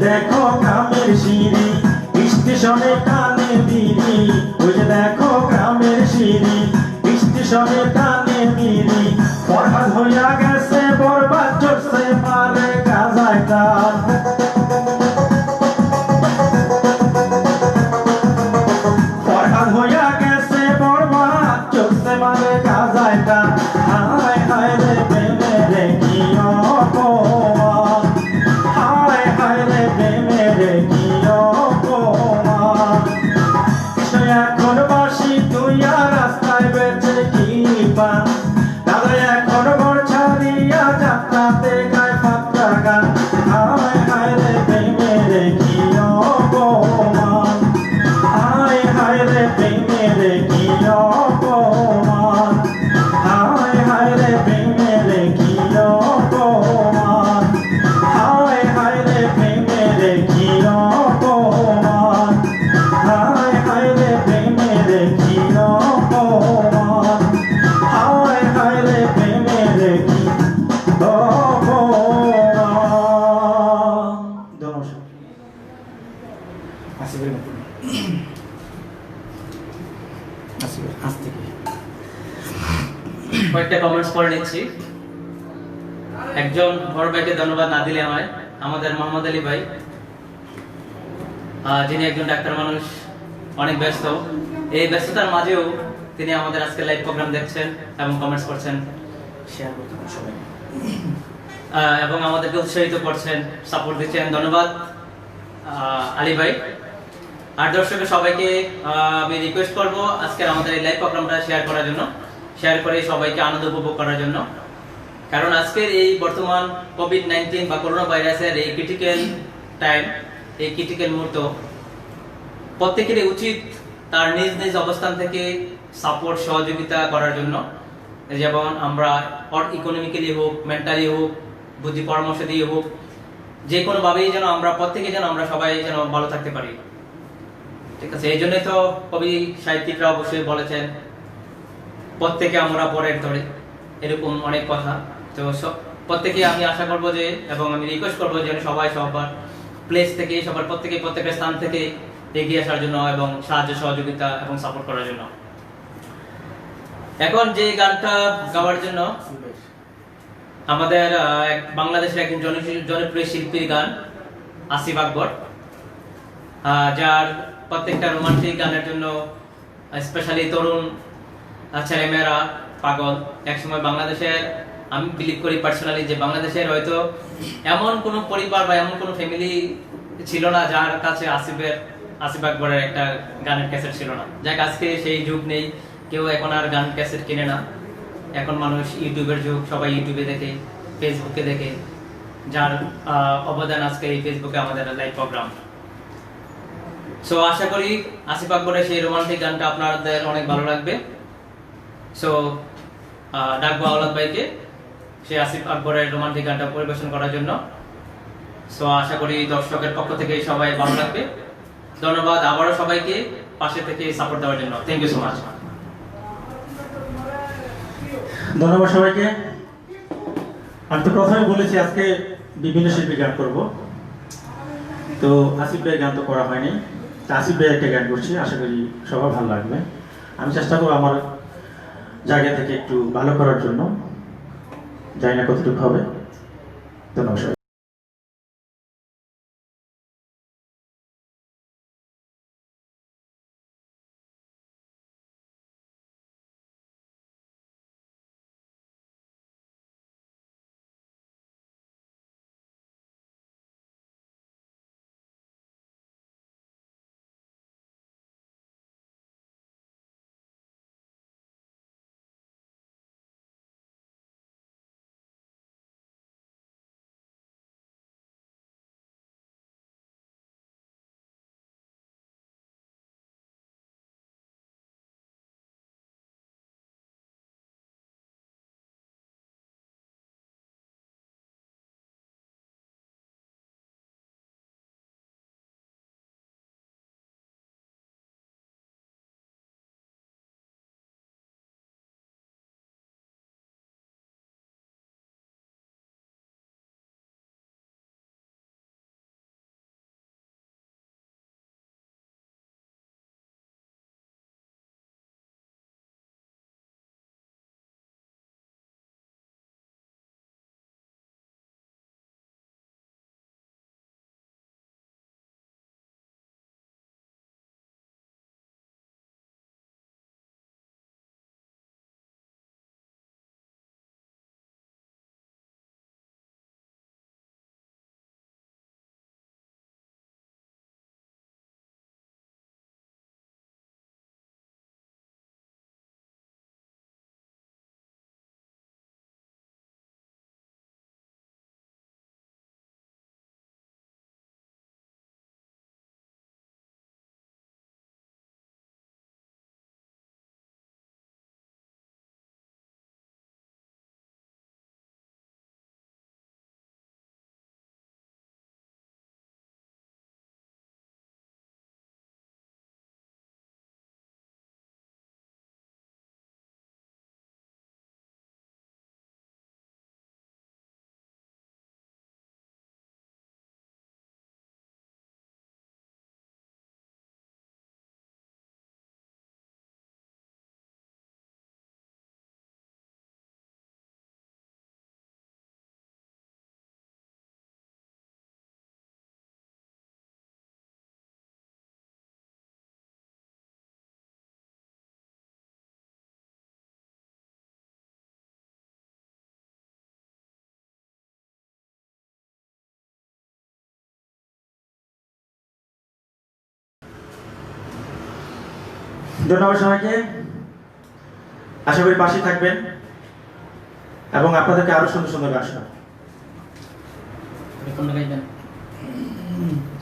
দেখো গ্রামের সিঁড়ি, স্টেশনে টানে বিড়ি। ওই যে দেখো গ্রামের সিঁড়ি, স্টেশনে টানে বিড়ি। বরবাদ হইয়া গেছে, বরবাদ চড়ছে মারে গাজায় টান। বরবাদ হইয়া গেছে, বরবাদ চড়ছে মারে গাজায় টান। হায় হায় রে প্রেমের কি অপমান, হায় হায় রে প্রেমের কি অপমান। কৃষ্ণ এখন বাসি তুই আর রাস্তায় বেঁচে কি পান। দাদা এখন ঘর ছাড়িয়া যাত্রাতে গায় পাত্রা গান। হায় হায় রে প্রেমের কি অপমান, হায় হায় রে প্রেমের কি অপমান, হায় হায় রে প্রেমের কি অপমান, হায় হায় রে প্রেমের কি অপমান, হায় হায় রে প্রেমের কি অপমান, হায় হায় রে প্রেমের কি অপমান। ধন্যবাদ। আসিফের মতো আসিফের আজ থেকে কয়েকটা কমেন্টস পড়ে নিচ্ছি। একজন বড় ভাইকে ধন্যবাদ না দিলে আমায়, আমাদের মোহাম্মদ আলী ভাই, যিনি একজন ডাক্তার মানুষ, অনেক ব্যস্ত। এই ব্যস্ততার মাঝেও তিনি আমাদের আজকে লাইভ প্রোগ্রাম দেখছেন এবং কমেন্টস করছেন, শেয়ার করতে হবে সবাই। এবং আমাদেরকে উৎসাহিত করছেন, সাপোর্ট দিচ্ছেন। ধন্যবাদ আলী ভাই। আর দর্শকের সবাইকে আমি রিকোয়েস্ট করব আজকের আমাদের এই লাইভ প্রোগ্রামটা শেয়ার করার জন্য, শেয়ার করে সবাইকে আনন্দ উপভোগ করার জন্য। কারণ আজকের এই বর্তমান কোভিড-19 বা করোনা ভাইরাসের এই ক্রিটিক্যাল টাইম, এই ক্রিটিক্যাল মুহূর্ত, প্রত্যেকেরই উচিত তার নিজ নিজ অবস্থান থেকে সাপোর্ট সহযোগিতা করার জন্য। যেমন আমরা ইকোনমিক্যালি হোক, মেন্টালি হোক, বুদ্ধি পরামর্শ দিয়ে হোক, যে কোনোভাবেই যেন আমরা প্রত্যেকে যেন আমরা সবাই যেন ভালো থাকতে পারি। ঠিক আছে, এই জন্যই তো কবি সাহিত্যিকরা অবশ্যই বলেছেন প্রত্যেকে আমরা পরের ধরে, এরকম অনেক কথা। তো প্রত্যেকে আমি আশা করবো যে, এবং আমি রিকোয়েস্ট করবো যে সবাই সবার প্লেস থেকে, সবার প্রত্যেকের স্থান থেকে এগিয়ে আসার জন্য এবং সাহায্য সহযোগিতা এবং সাপোর্ট করার জন্য। এখন যে গানটা গাওয়ার জন্য আমাদের বাংলাদেশের একজন জনপ্রিয় শিল্পীর গান, আসিফ আকবর, যার প্রত্যেকটা রোমান্টিক গানের জন্য স্পেশালি তরুণ ছেলেমেয়েরা পাগল। একসময় বাংলাদেশের, আমি বিলিভ করি পার্সোনালি যে বাংলাদেশের হয়তো এমন কোনো পরিবার বা এমন কোনো ফ্যামিলি ছিল না যার কাছে আসিফ আকবরের একটা গানের ক্যাসেট ছিল না। যাক, আজকে সেই যুগ নেই, কেউ এখন আর গান ক্যাসেট কিনে না। এখন মানুষ ইউটিউবের যুগ, সবাই ইউটিউবে দেখে, ফেসবুকে দেখে, যার অবদান আজকে এই ফেসবুকে আমাদের লাইভ প্রোগ্রাম। সো আশা করি আসিফ আকবরের সেই রোমান্টিক গানটা আপনাদের অনেক ভালো লাগবে। সো ডাকবো আওলাদ ভাইকে সেই আসিফ আকবরের রোমান্টিক গানটা পরিবেশন করার জন্য। সো আশা করি দর্শকের পক্ষ থেকে সবাই ভালো লাগবে। ধন্যবাদ আবারও সবাইকে পাশে থেকে সাপোর্ট দেওয়ার জন্য। Thank you so much. ধন্যবাদ সবাইকে। আমি তো প্রথমে বলেছি আজকে বিভিন্ন শিল্পী গান করব, তো আসিফ ভাইয়ের গান তো করা হয়নি, তো আসিফ ভাইয়ের একটা গান করছি, আশা করি সবার ভালো লাগবে। আমি চেষ্টা করবো আমার জায়গা থেকে একটু ভালো করার জন্য, জানি না কতটুকু হবে। ধন্যবাদ সবাই। ধন্যবাদ সবাইকে। আশা করি পাশে থাকবেন এবং আপনাদেরকে আরো সুন্দর সুন্দর গান শোনাবো। কোনটা গাইবেন?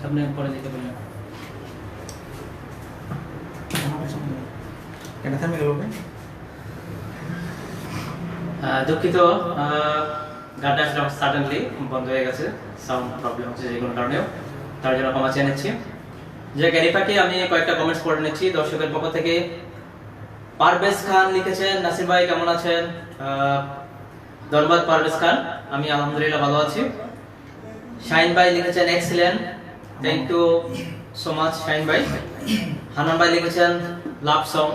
সামনে পরে দিতে বললেন। এটা থামে গেল ভাই। দুঃখিত, গানটা আসলে সাডেনলি বন্ধ হয়ে গেছে, সাউন্ড প্রবলেম হচ্ছে যে কোনো কারণেও, তার জন্য ক্ষমা চেয়ে নিচ্ছি। যে গ্যারিফাকে আমি কয়েকটা কমেন্টস পড়ে নিচ্ছি দর্শকের পক্ষ থেকে। পারভেজ খান লিখেছেন, নাসির ভাই কেমন আছেন? ধন্যবাদ পারভেজ খান, আমি আলহামদুলিল্লাহ ভালো আছি। শাহিন ভাই লিখেছেন excellent, thank you so much Shahin ভাই। হান্নান ভাই লিখেছেন love song,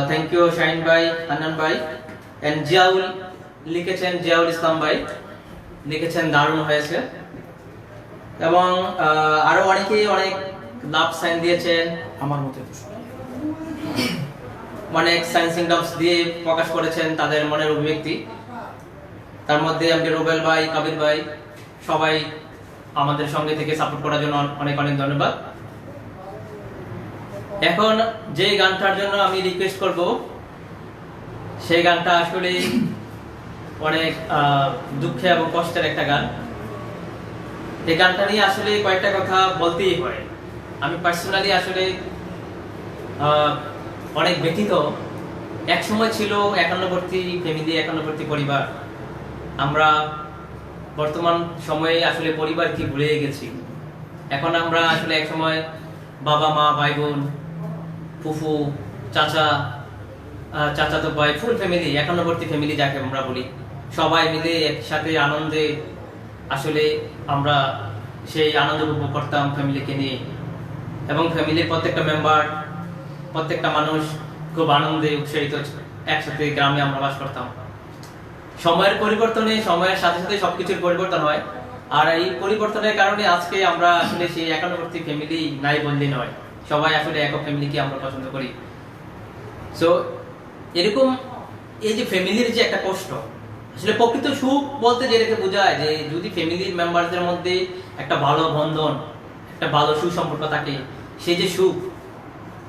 thank you Shahin ভাই, হান্নান ভাই। এন্ড জিয়াউল লিখেছেন, জিয়াউল ইসলাম ভাই লিখেছেন দারুণ হয়েছে। এবং আরো অনেকেই অনেক লাভ সাইন দিয়েছেন। আমার মতে তো অনেক সায়েন্স সিংডমস দিয়ে প্রকাশ করেছেন তাদের মনের অভিব্যক্তি। তার মধ্যে এমডি রুবেল ভাই, কবির ভাই সবাই আমাদের সঙ্গে থেকে সাপোর্ট করার জন্য অনেক অনেক ধন্যবাদ। এখন যে গানটার জন্য আমি রিকোয়েস্ট করব সেই গানটা আসলে অনেক দুঃখে এবং কষ্টের একটা গান। এই গানটা নিয়ে আসলে কয়েকটা কথা বলতেই হয়। আমি পার্সোনালি আসলে অনেক ব্যথিত। এক সময় ছিল 51বর্তী ফ্যামিলি, 51বর্তী পরিবার। আমরা বর্তমান সময়ে আসলে পরিবার কি ভুলে গেছি। এখন আমরা আসলে এক সময় বাবা মা, ভাই বোন, ফুফু, চাচা, চাচাতো ভাই, ফুল ফ্যামিলি, 51বর্তী ফ্যামিলি যাকে আমরা বলি, সবাই মিলে একসাথে আনন্দে আসলে আমরা সেই আনন্দ উপভোগ করতাম ফ্যামিলিকে নিয়ে। এবং ফ্যামিলির প্রত্যেকটা মেম্বার, প্রত্যেকটা মানুষ খুব আনন্দে উৎসাহিত একসাথে গ্রামে আমরা বাস করতাম। সময়ের পরিবর্তনে, সময়ের সাথে সাথে সবকিছুর পরিবর্তন হয়। আর এই পরিবর্তনের কারণে আজকে আমরা আসলে সেই 51বর্তী ফ্যামিলি নাই বললে নয়, সবাই আসলে একক ফ্যামিলিকে আমরা পছন্দ করি। সো এরকম এই যে ফ্যামিলির যে একটা কষ্ট, আসলে প্রকৃত সুখ বলতে যেটাকে বোঝায় যে যদি ফ্যামিলির মেম্বারদের মধ্যে একটা ভালো বন্ধন, একটা ভালো সুসম্পর্ক থাকে, সেই যে সুখ,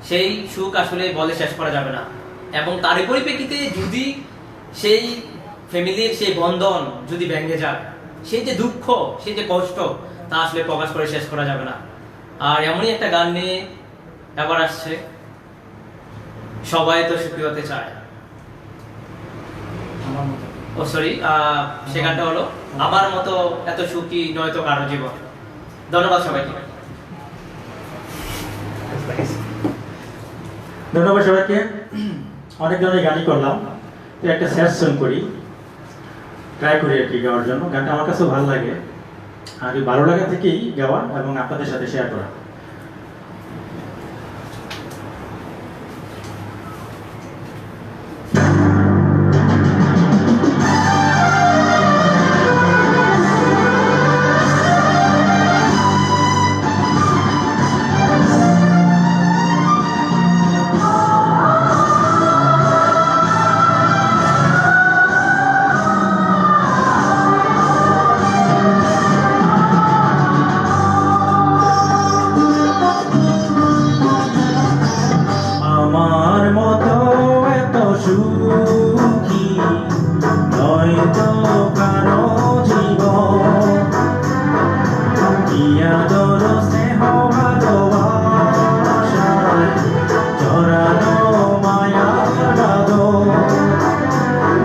সেই সুখ আসলে বলে শেষ করা যাবে না। এবং তার পরিপ্রেক্ষিতে যদি সেই ফ্যামিলির সেই বন্ধন যদি ভেঙে যায়, সেই যে দুঃখ, সেই যে কষ্ট, তা আসলে প্রকাশ করে শেষ করা যাবে না। আর এমনই একটা গান নিয়ে এবার আসছে, সবাই তো সুখী হতে চায়। ও সরি, সে গানটা হলো আমার মতো এত সুখী নয়তো কারো জীবন। ধন্যবাদ সবাইকে। ধন্যবাদ সবাইকে। অনেক ধরনের গানই করলাম, তো একটা স্যাড সং করি, ট্রাই করি আর কি গাওয়ার জন্য। গানটা আমার কাছেও ভালো লাগে, আর এই ভালো লাগা থেকেই গাওয়া এবং আপনাদের সাথে শেয়ার করা। আমার মতো এত সুখী নয়তো কারো জীবন, কি আদর স্নেহ ভালোবাসায় জড়ানো মায়ার বাঁধন।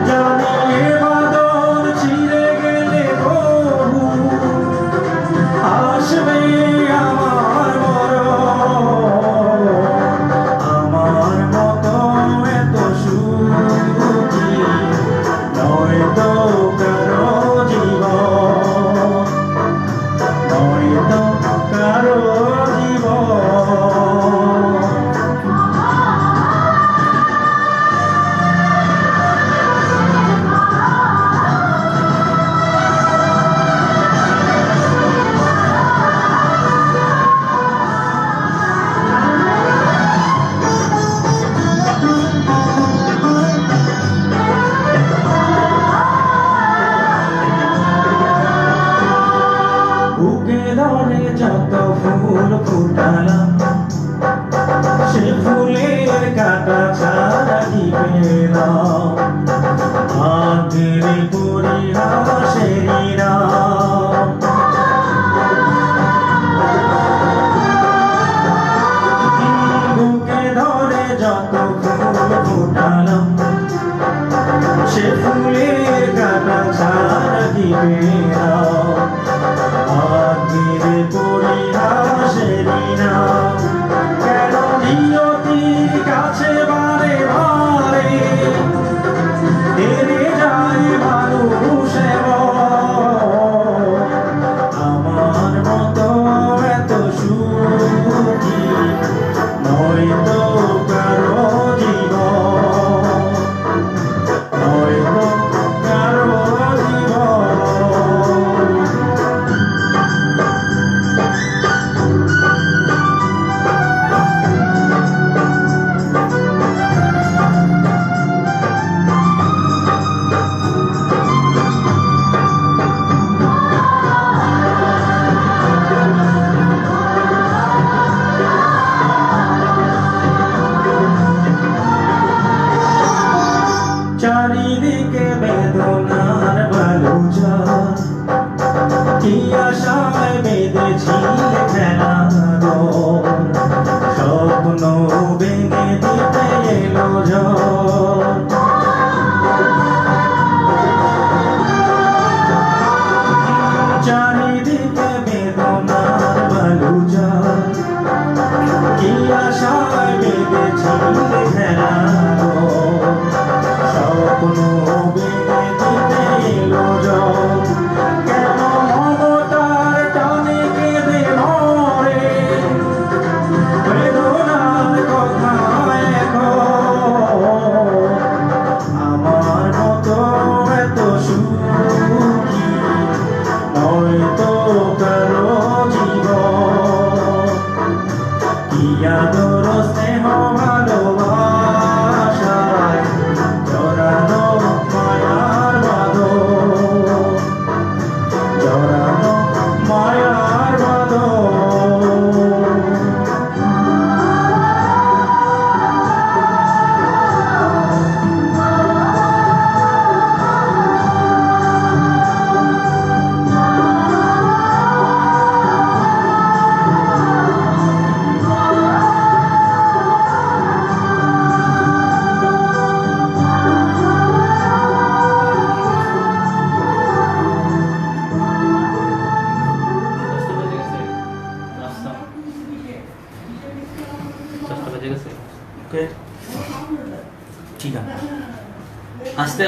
জানি এ বাঁধন ছিঁড়ে গেলে প্রভু আসবে আমার মরণ। আমার মতো এত সুখী নয়তো কারো জীবন, নয়তো কারো জীবন। বুকে ধরে যত ফুল ফুটালাম, সে ফুলের কাটা ছাড়া কি পেলাম। আগের পরিহাসেরই নাম, বুকে ধরে যত ফুল ফুটালাম, সে ফুলের কাটা ছাড়া কি পেলাম। আগের পরিহাসেরই নাম, কেন নিয়তি কাছে বারে বারে হেরে যায় মানুষের। আমার মতো এত সুখী নয়তো কারো জীবন, নয়তো কারো জীবন।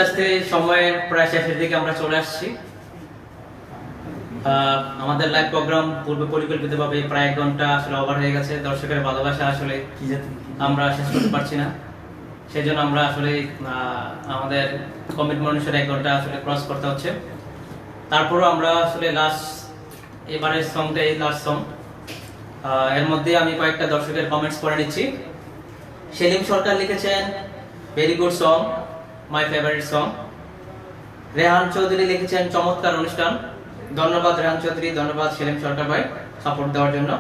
আস্তে সময়ের প্রায় শেষের দিকে আমরা চলে আসছি। আমাদের লাইভ প্রোগ্রাম পূর্বে পরিকল্পিতভাবে প্রায় 1 ঘন্টা আসলে ওভার হয়ে গেছে। দর্শকের ভালোবাসা আসলে আমরা শেষ করতে পারছি না, সেই জন্য আমরা আসলে আমাদের কমিটমেন্ট অনুসারে 1 ঘন্টা আসলে ক্রস করতে হচ্ছে। তারপরও আমরা আসলে এবারের সংটা এই লাস্ট সং। এর মধ্যে আমি কয়েকটা দর্শকের কমেন্টস পড়ে নিচ্ছি। সেলিম সরকার লিখেছেন very good song, my favourite song. Rehan Chowdhury লিখেছেন চমৎকার অনুষ্ঠান। ধন্যবাদ রেহান চৌধুরী, ধন্যবাদ সেলিম সরকার ভাই সাপোর্ট দেওয়ার জন্য।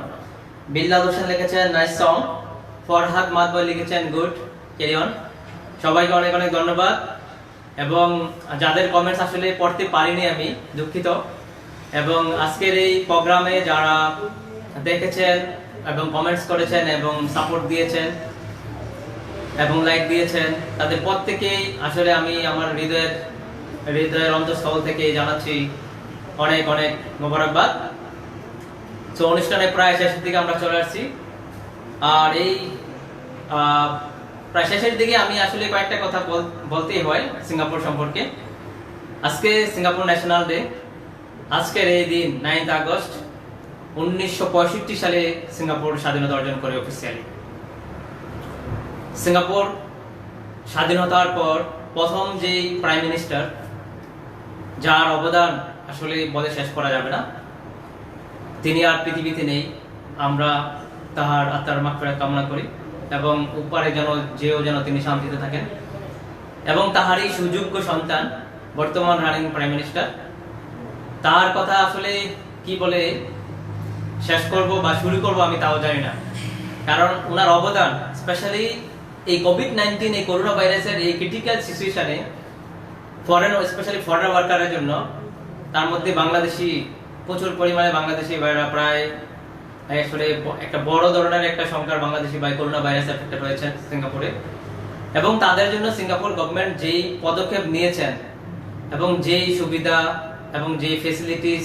বিল্লাল হোসেন লিখেছেন নাইস সং। ফরহাদ মাদবর লিখেছেন গুড, ক্যারি অন। সবাইকে অনেক অনেক ধন্যবাদ। এবং যাদের কমেন্টস আসলে পড়তে পারিনি আমি দুঃখিত। এবং আজকের এই প্রোগ্রামে যারা দেখেছেন এবং কমেন্টস করেছেন এবং সাপোর্ট দিয়েছেন এবং লাইক দিয়েছেন, তাদের প্রত্যেকেই আসলে আমি আমার হৃদয়ের অন্তঃস্থল থেকে জানাচ্ছি অনেক অনেক মোবারকবাদ। তো অনুষ্ঠানে প্রায় শেষের দিকে আমরা চলে আসছি। আর এই প্রায় শেষের দিকে আমি আসলে কয়েকটা কথা বলতেই হয় সিঙ্গাপুর সম্পর্কে। আজকে সিঙ্গাপুর ন্যাশনাল ডে। আজকের এই দিন 9 আগস্ট 1965 সালে সিঙ্গাপুর স্বাধীনতা অর্জন করে অফিসিয়ালি। সিঙ্গাপুর স্বাধীনতার পর প্রথম যেই প্রাইম মিনিস্টার, যার অবদান আসলে বলে শেষ করা যাবে না, তিনি আর পৃথিবীতে নেই। আমরা তাহার আত্মার মাগফিরাত কামনা করি এবং উপরে যেন তিনি শান্তিতে থাকেন। এবং তাহারই সুযোগ্য সন্তান বর্তমান রানিং প্রাইম মিনিস্টার, তার কথা আসলে কি বলে শেষ করব বা শুরু করব আমি তাও জানি না। কারণ ওনার অবদান স্পেশালি এই কোভিড-19 এই করোনা ভাইরাসের এই ক্রিটিক্যাল সিচুয়েশনে স্পেশালি ফরেন ওয়ার্কারের জন্য, তার মধ্যে প্রচুর পরিমাণে বাংলাদেশি ভাইরা প্রায় আসলে একটা বড় ধরনের একটা সংখ্যার বাংলাদেশি ভাই করোনা ভাইরাস এফেক্টেড হয়েছেন সিঙ্গাপুরে। এবং তাদের জন্য সিঙ্গাপুর গভর্নমেন্ট যেই পদক্ষেপ নিয়েছেন এবং যেই সুবিধা এবং যেই ফেসিলিটিস,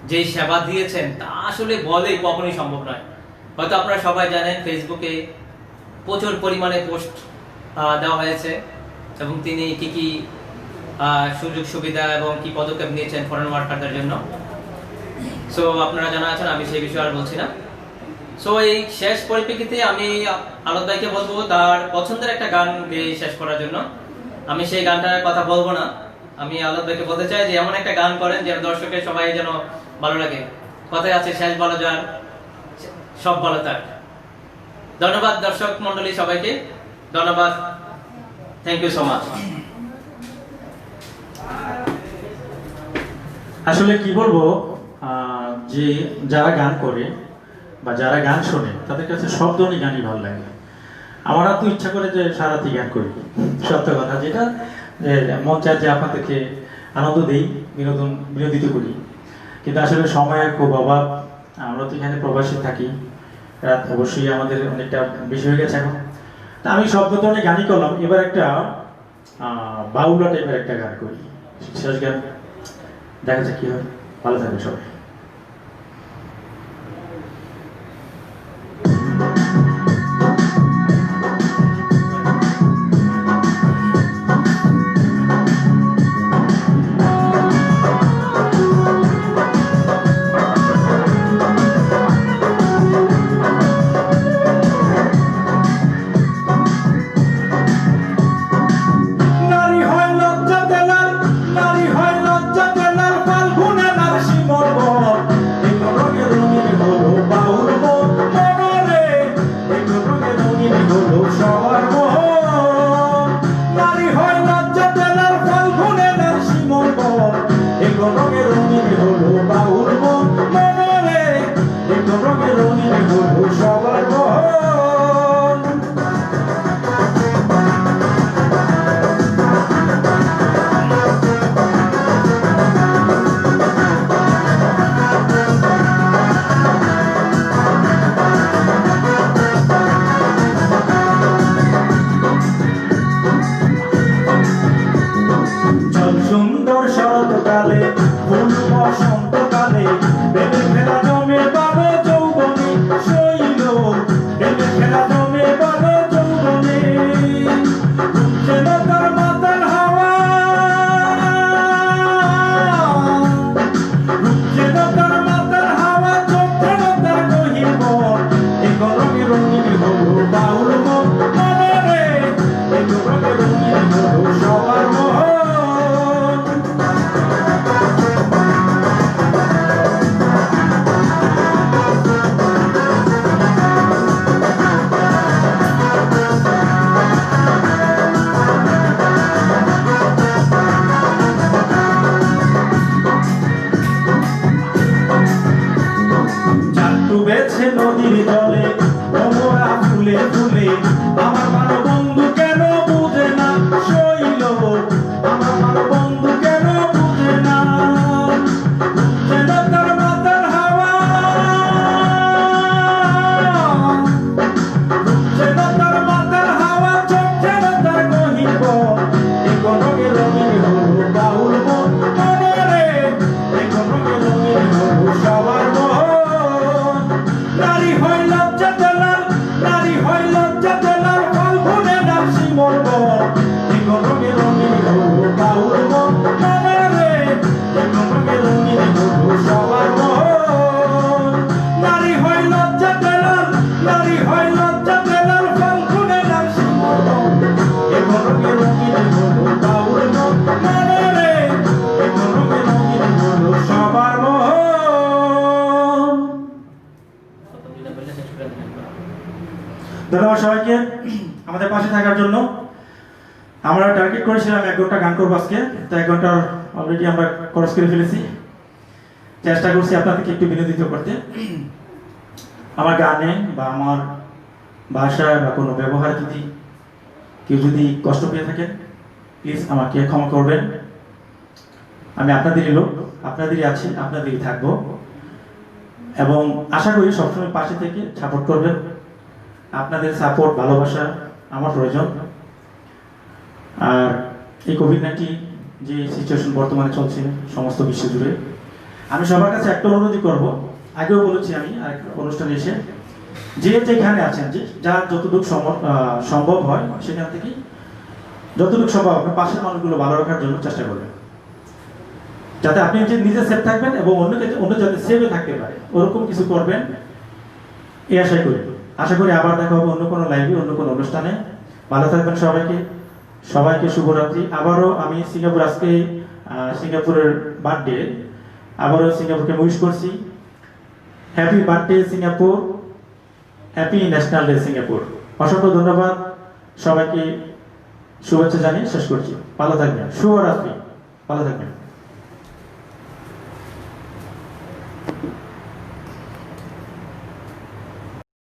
যেই সেবা দিয়েছেন, তা আসলে বলেই কখনোই সম্ভব নয়। হয়তো আপনারা সবাই জানেন ফেসবুকে প্রচুর পরিমাণে পোস্ট দেওয়া হয়েছে এবং তিনি কি সুযোগ সুবিধা এবং কি পদক্ষেপ নিয়েছেন ফরেন ওয়ার্কারদের জন্য। সো আপনারা জানা আছেন, আমি সেই বিষয়ে আর বলছি না। সো এই শেষ পরিপ্রেক্ষিতে আমি আলোক ভাইকে বলবো তার পছন্দের একটা গান গেয়ে শেষ করার জন্য। আমি সেই গানটার কথা বলবো না, আমি আলোক ভাইকে বলতে চাই যে এমন একটা গান করেন যেন দর্শকের সবাই যেন ভালো লাগে। কথায় আছে শেষ ভালো যার সব ভালো তার। ধন্যবাদ দর্শক মন্ডলী সবাইকে, ধন্যবাদ, থ্যাংক ইউ সো মাচ। আসলে কি বলবো, যে যারা গান করে বা যারা গান শোনে তাদের কাছে সব ধরনের গানই ভালো লাগে। আমার তো ইচ্ছা করে যে সারাতি গান করি, সত্য কথা, যেটা মন চায় যে আপনাদেরকে আনন্দ দেই, বিনোদিত করি। কিন্তু আসলে সময়ের খুব অভাব, আমরা তো এখানে প্রবাসী থাকি, রাত অবশ্যই আমাদের অনেকটা বেশি হয়ে গেছে এখন। তা আমি সব ধরনের গানই করলাম, এবার একটা বাউলা টাইপের একটা গান করি, শেষ গান, দেখা যাক কি হয়। ভালো থাকবে সবাই। খেলা জমে বারো যৌবনে ধন্যবাদ সবাইকে আমাদের পাশে থাকার জন্য। আমরা টার্গেট করেছিলাম 1 ঘন্টা গান করবো আজকে, তো 1 ঘন্টা অলরেডি আমরা ক্রস করে ফেলেছি। চেষ্টা করছি আপনাদেরকে একটু বিনোদিত করতে। আমার গানে বা আমার ভাষায় বা কোনো ব্যবহার যদি কেউ যদি কষ্ট পেয়ে থাকেন, প্লিজ আমাকে ক্ষমা করবেন। আমি আপনাদেরই লোক, আপনাদেরই আছি, আপনাদেরই থাকবো, এবং আশা করি সবসময় পাশে থেকে সাপোর্ট করবেন। আপনাদের সাপোর্ট, ভালোবাসা আমার প্রয়োজন। আর এই কোভিড-19 যে সিচুয়েশন বর্তমানে চলছে সমস্ত বিশ্ব জুড়ে, আমি সবার কাছে একটা অনুরোধই করব। আগেও বলেছি আমি আরেক অনুষ্ঠানে এসে, যে যেখানে আছেন, যে যার যতটুকু সম্ভব হয় সেখান থেকে যতটুকু সম্ভব আপনার পাশের মানুষগুলো ভালো রাখার জন্য চেষ্টা করবেন, যাতে আপনি নিজে সেফ থাকবেন এবং অন্য যাতে সেফে থাকতে পারে, ওরকম কিছু করবেন এই আশা করি আবার দেখা হবে অন্য কোনো লাইভে, অন্য কোনো অনুষ্ঠানে। ভালো থাকবেন সবাইকে শুভরাত্রি। আবারও আমি আজকে সিঙ্গাপুরের বার্থডে, আবারও সিঙ্গাপুরকে উইশ করছি। Happy birthday Singapore, happy national day Singapore. অসংখ্য ধন্যবাদ সবাইকে, শুভেচ্ছা জানিয়ে শেষ করছি। ভালো থাকবেন, শুভরাত্রি, ভালো থাকবেন।